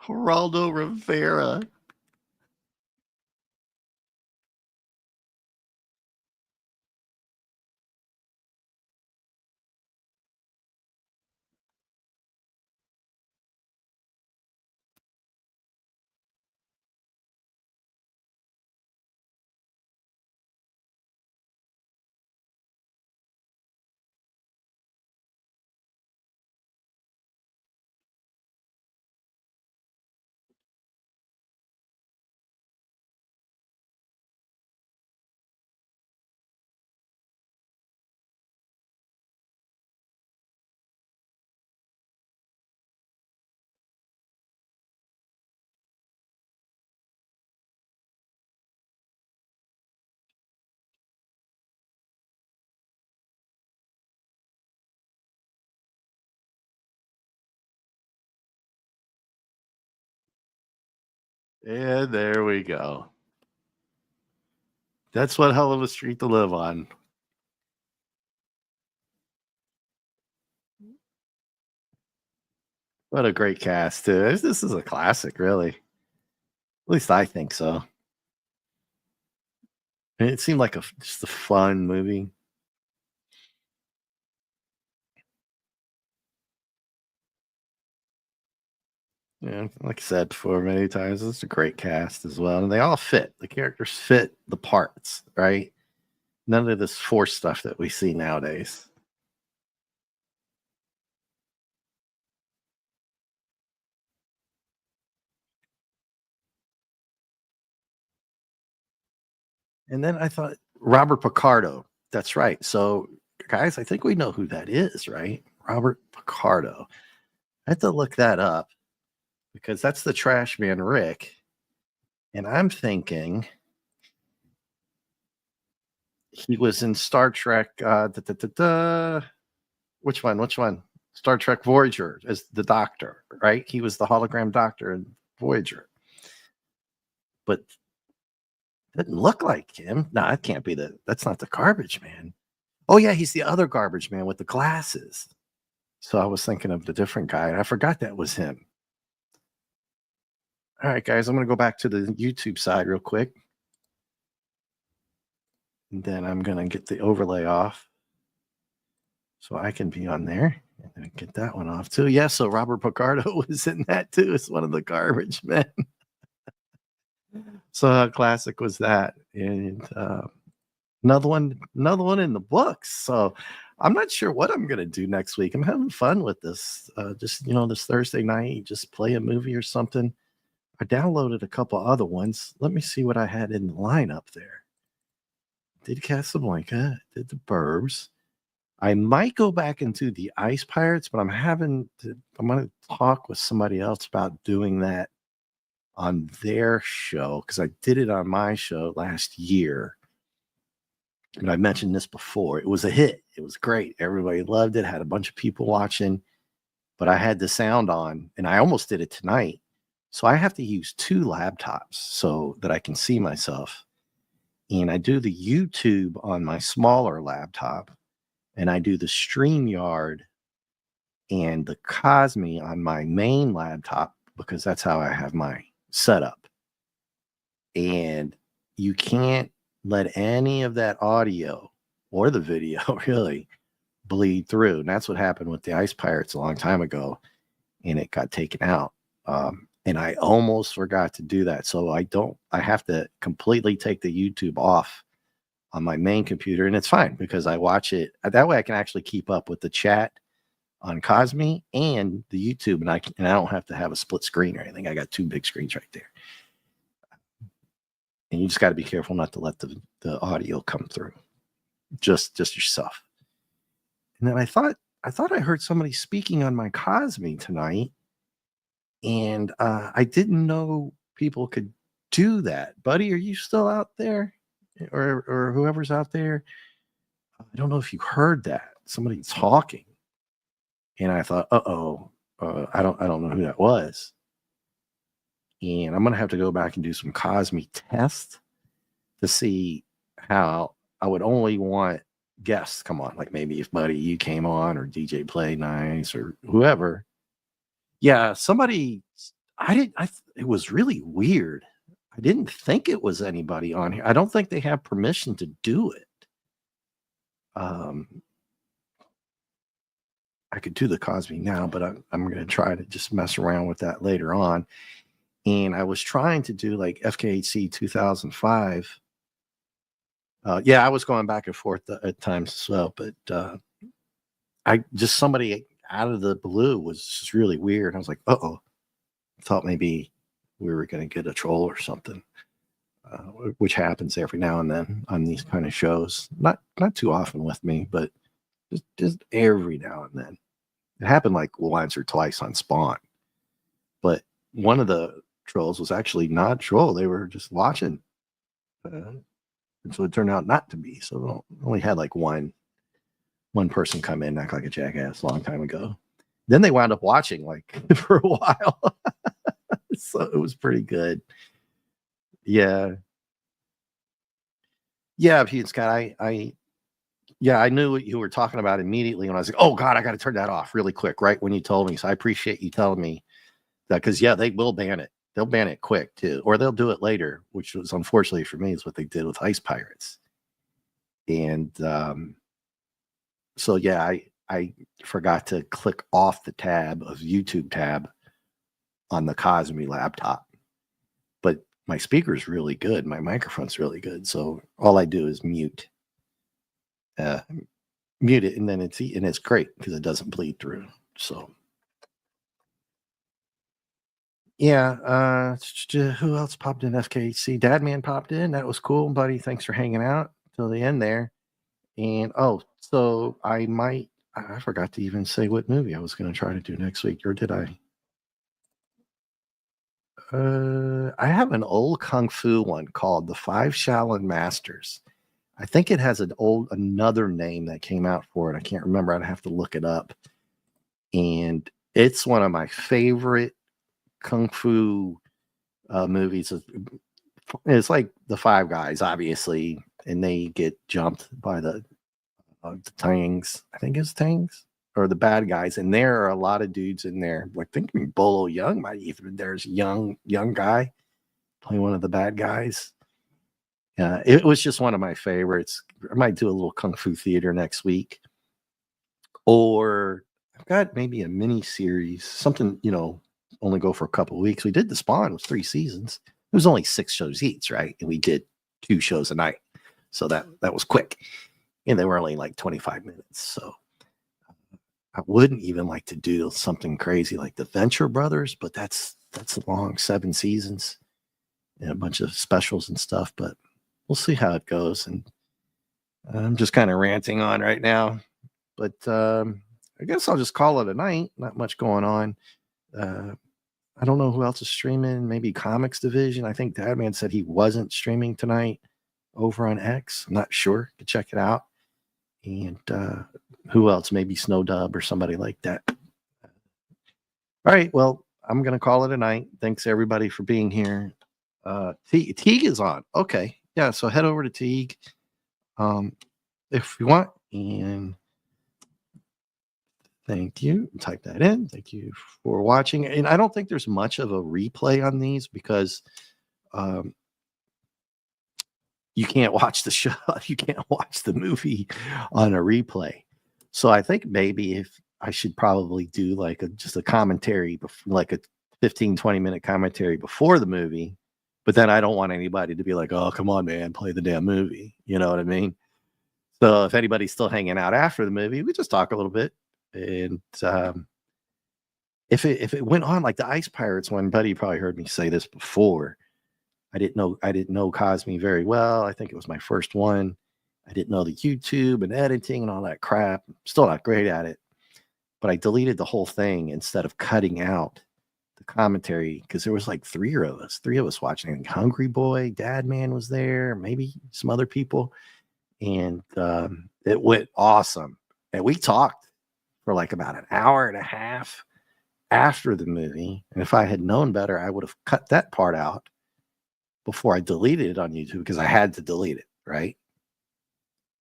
Geraldo Rivera. And there we go. That's one hell of a street to live on. What a great cast, too. This is a classic, really. At least I think so. And it seemed like just a fun movie. Yeah, like I said before many times, it's a great cast as well. And they all fit. The characters fit the parts, right? None of this forced stuff that we see nowadays. And then I thought Robert Picardo. That's right. So, guys, I think we know who that is, right? Robert Picardo. I had to look that up because that's the trash man Rick. And I'm thinking he was in Star Trek. Which one? Which one? Star Trek Voyager as the doctor, right? He was the hologram doctor in Voyager. But didn't look like him. No, that can't be that's not the garbage man. Oh yeah, he's the other garbage man with the glasses. So I was thinking of the different guy, and I forgot that was him. All right, guys, I'm going to go back to the YouTube side real quick. And then I'm going to get the overlay off so I can be on there. And then get that one off too. Yeah, so Robert Picardo was in that too. It's one of the garbage men. So how classic was that? And another one in the books. So I'm not sure what I'm going to do next week. I'm having fun with this. Just, this Thursday night, just play a movie or something. I downloaded a couple other ones. Let me see what I had in the lineup there. Did Casablanca, did the Burbs. I might go back into the Ice Pirates, but I'm going to talk with somebody else about doing that on their show, because I did it on my show last year. And I mentioned this before. It was a hit. It was great. Everybody loved it. Had a bunch of people watching, but I had the sound on, and I almost did it tonight. So I have to use 2 laptops so that I can see myself. And I do the YouTube on my smaller laptop, and I do the StreamYard and the Cosme on my main laptop, because that's how I have my setup. And you can't let any of that audio or the video really bleed through. And that's what happened with the Ice Pirates a long time ago, and it got taken out. And I almost forgot to do that. So I have to completely take the YouTube off on my main computer, and it's fine because I watch it. That way I can actually keep up with the chat on Cosme and the YouTube, and I don't have to have a split screen or anything. I got 2 big screens right there. And you just got to be careful not to let the audio come through. Just yourself. And then I thought I heard somebody speaking on my Cosme tonight, and I didn't know people could do that. Buddy, are you still out there, or whoever's out there? I don't know if you heard that, somebody talking, and I thought, I don't know who that was. And I'm going to have to go back and do some Cosme tests to see how I would only want guests come on. Like maybe if Buddy, you came on, or DJ Play Nice, or whoever. Yeah, somebody, it was really weird. I didn't think it was anybody on here. I don't think they have permission to do it. I could do the Cosme now, but I'm going to try to just mess around with that later on. And I was trying to do like FKHC 2005. I was going back and forth at times as well, but somebody out of the blue was just really weird. I was like, I thought maybe we were going to get a troll or something, which happens every now and then on these kind of shows. Not too often with me, but just every now and then. It happened like once or twice on Spawn. But one of the trolls was actually not a troll. They were just watching. And so it turned out not to be. So we only had like one person come in and act like a jackass a long time ago. Then they wound up watching like for a while. So it was pretty good. Yeah. Yeah, Pete Scott, I knew what you were talking about immediately when I was like, oh God, I got to turn that off really quick, right when you told me. So I appreciate you telling me that, because they will ban it. They'll ban it quick too, or they'll do it later, which was unfortunately for me is what they did with Ice Pirates. And so I forgot to click off the tab of YouTube tab on the Cosme laptop, but my speaker is really good. My microphone's really good. So all I do is mute it, and then it's great because it doesn't bleed through. So yeah, who else popped in? FKHC Dadman popped in. That was cool, buddy. Thanks for hanging out till the end there. And so I forgot to even say what movie I was going to try to do next week, or did I? I have an old kung fu one called The Five Shaolin Masters. I think it has another name that came out for it. I can't remember. I'd have to look it up. and it's one of my favorite kung fu movies. It's like the Five Guys, obviously, and they get jumped by the Tangs. I think it's Tangs or the bad guys, and there are a lot of dudes in there. Like, I think Bolo Young might even. There's young guy playing one of the bad guys. It was just one of my favorites. I might do a little kung fu theater next week, or I've got maybe a mini series, something only go for a couple of weeks. We did The Spawn, it was 3 seasons. It was only 6 shows each, right? And we did 2 shows a night, so that was quick, and they were only like 25 minutes. So I wouldn't even like to do something crazy like the Venture Brothers, but that's long, 7 seasons and a bunch of specials and stuff. But we'll see how it goes. And I'm just kind of ranting on right now, but I guess I'll just call it a night. Not much going on. I don't know who else is streaming. Maybe Comics Division. I think Dadman said he wasn't streaming tonight over on X. I'm not sure. To check it out. And who else? Maybe Snow Dub or somebody like that. All right. Well, I'm going to call it a night. Thanks everybody for being here. Teague is on. Okay. Yeah. So head over to Teague if you want. And thank you. Type that in. Thank you for watching. And I don't think there's much of a replay on these because you can't watch the show. You can't watch the movie on a replay. So I think maybe if I should probably do like just a commentary, like a 15, 20-minute commentary before the movie. But then I don't want anybody to be like, oh, come on, man, play the damn movie. You know what I mean? So if anybody's still hanging out after the movie, we just talk a little bit. And if it went on like the Ice Pirates one, buddy, you probably heard me say this before. I didn't know Cosme very well. I think it was my first one. I didn't know the YouTube and editing and all that crap. Still not great at it. But I deleted the whole thing instead of cutting out the commentary because there was like 3 of us watching. I think Hungry Boy, Dad Man was there, maybe some other people. And it went awesome. And we talked for like about an hour and a half after the movie. And if I had known better, I would have cut that part out before I deleted it on YouTube because I had to delete it, right?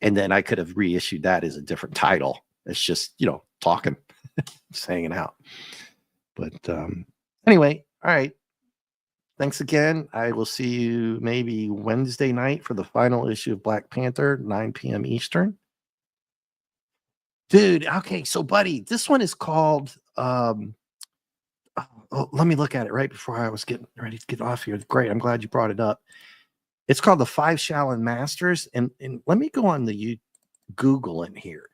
And then I could have reissued that as a different title. It's just, talking, just hanging out. But anyway, all right. Thanks again. I will see you maybe Wednesday night for the final issue of Black Panther, 9 p.m. Eastern. Dude, okay, so buddy, this one is called let me look at it right before I was getting ready to get off here. Great. I'm glad you brought it up. It's called the 5 Shaolin Masters. And let me go on the Google in here.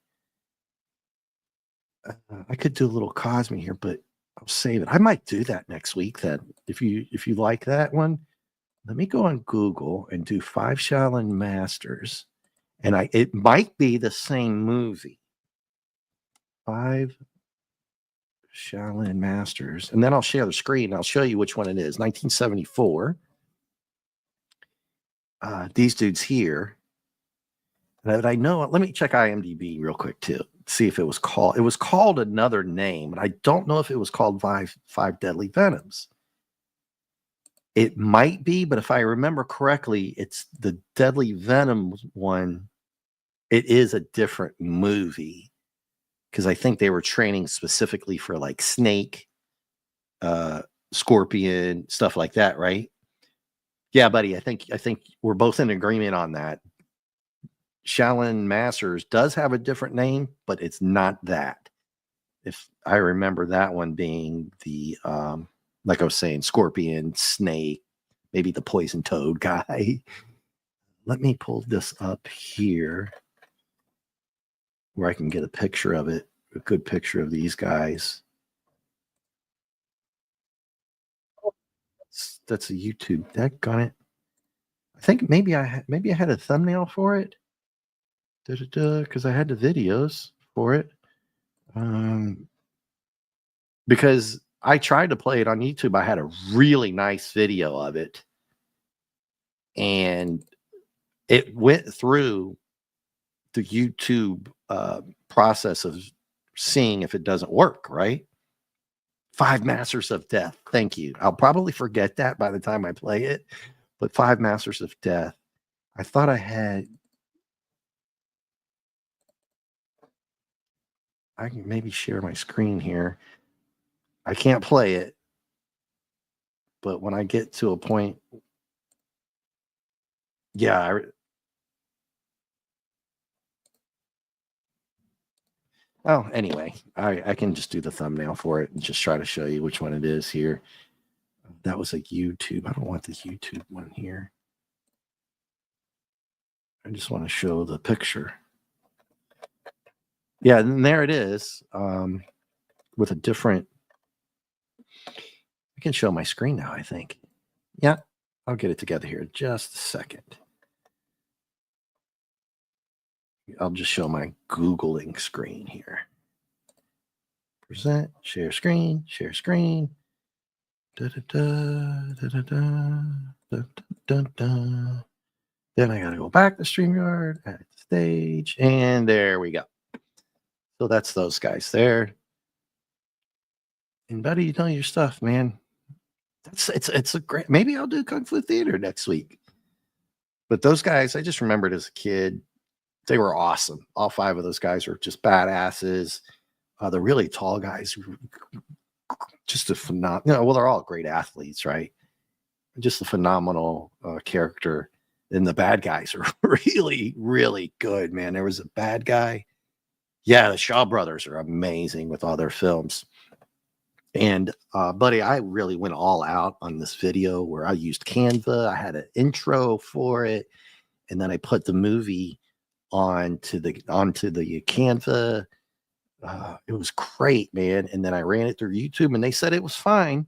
I could do a little Cosme here, but I'll save it. I might do that next week then. If you like that one, let me go on Google and do 5 Shaolin Masters. And it might be the same movie. 5 Shaolin Masters. And then I'll share the screen. I'll show you which one it is. 1974. These dudes here. That I know. Let me check IMDb real quick too. See if it was called another name. And I don't know if it was called Five Deadly Venoms. It might be, but if I remember correctly, it's the Deadly Venom one. It is a different movie. Because I think they were training specifically for like snake, scorpion, stuff like that, right? Yeah, buddy. I think we're both in agreement on that. Shaolin Masters does have a different name, but it's not that. If I remember that one being the like I was saying, scorpion, snake, maybe the poison toad guy. Let me pull this up here where I can get a picture of it, a good picture of these guys. That's a YouTube deck on it. I think maybe I had a thumbnail for it. Because I had the videos for it. Because I tried to play it on YouTube. I had a really nice video of it. And it went through the YouTube process of seeing if it doesn't work, right? 5 Masters of Death. Thank you. I'll probably forget that by the time I play it, but 5 Masters of Death. I thought I had. I can maybe share my screen here. I can't play it, but when I get to a point, yeah. Oh, anyway, I can just do the thumbnail for it and just try to show you which one it is here. That was a YouTube. I don't want the YouTube one here. I just want to show the picture. Yeah, and there it is, with a different. I can show my screen now, I think. Yeah, I'll get it together here in just a second. I'll just show my Googling screen here. Present, share screen, share screen. Da, da, da, da, da, da, da, da, da. Then I got to go back to StreamYard, add stage, and there we go. So that's those guys there. And buddy, you know your stuff, man. It's a great. Maybe I'll do Kung Fu Theater next week. But those guys, I just remembered as a kid, they were awesome. All 5 of those guys were just badasses. The really tall guys, just a phenomenal. Well, they're all great athletes, right? Just a phenomenal character. And the bad guys are really, really good, man. There was a bad guy. Yeah, the Shaw brothers are amazing with all their films. And buddy, I really went all out on this video where I used Canva. I had an intro for it, and then I put the movie onto the Canva. It was great, man. And then I ran it through YouTube, and they said it was fine.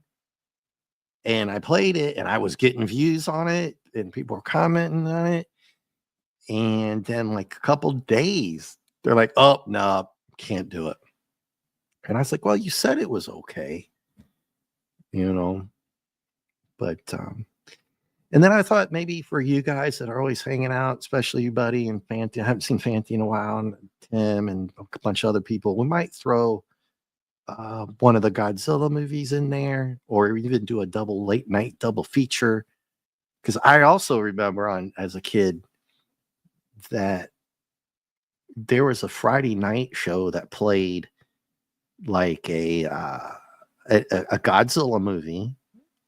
And I played it, and I was getting views on it, and people were commenting on it. And then, like a couple days, they're like, "Oh no, can't do it." And I was like, "Well, you said it was okay, you know." But and then I thought maybe for you guys that are always hanging out, especially you, buddy, and Fanty. I haven't seen Fanty in a while, and Tim and a bunch of other people. We might throw one of the Godzilla movies in there, or even do a late night double feature. Because I also remember as a kid that there was a Friday night show that played like a Godzilla movie,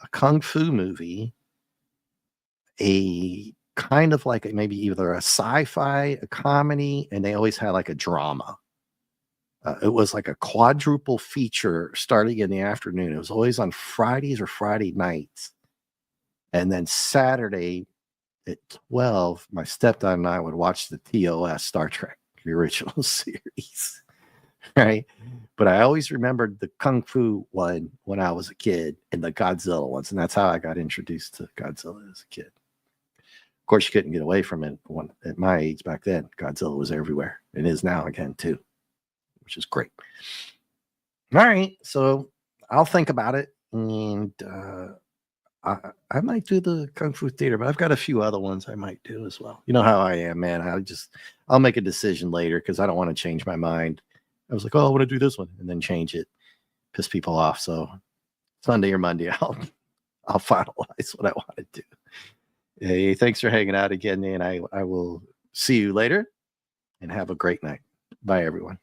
a Kung Fu movie, a kind of like maybe either a sci-fi, a comedy, and they always had like a drama. It was like a quadruple feature starting in the afternoon. It was always on Fridays or Friday nights. And then Saturday at 12, my stepdad and I would watch the TOS Star Trek, the original series. Right. But I always remembered the Kung Fu one when I was a kid and the Godzilla ones. And that's how I got introduced to Godzilla as a kid. Of course, you couldn't get away from it at my age back then. Godzilla was everywhere. It is now again, too, which is great. All right. So I'll think about it. And I might do the Kung Fu Theater, but I've got a few other ones I might do as well. You know how I am, man. I'll make a decision later because I don't want to change my mind. I was like, oh, I want to do this one, and then change it, piss people off. So Sunday or Monday, I'll finalize what I want to do. Hey, thanks for hanging out again, and I will see you later, and have a great night. Bye, everyone.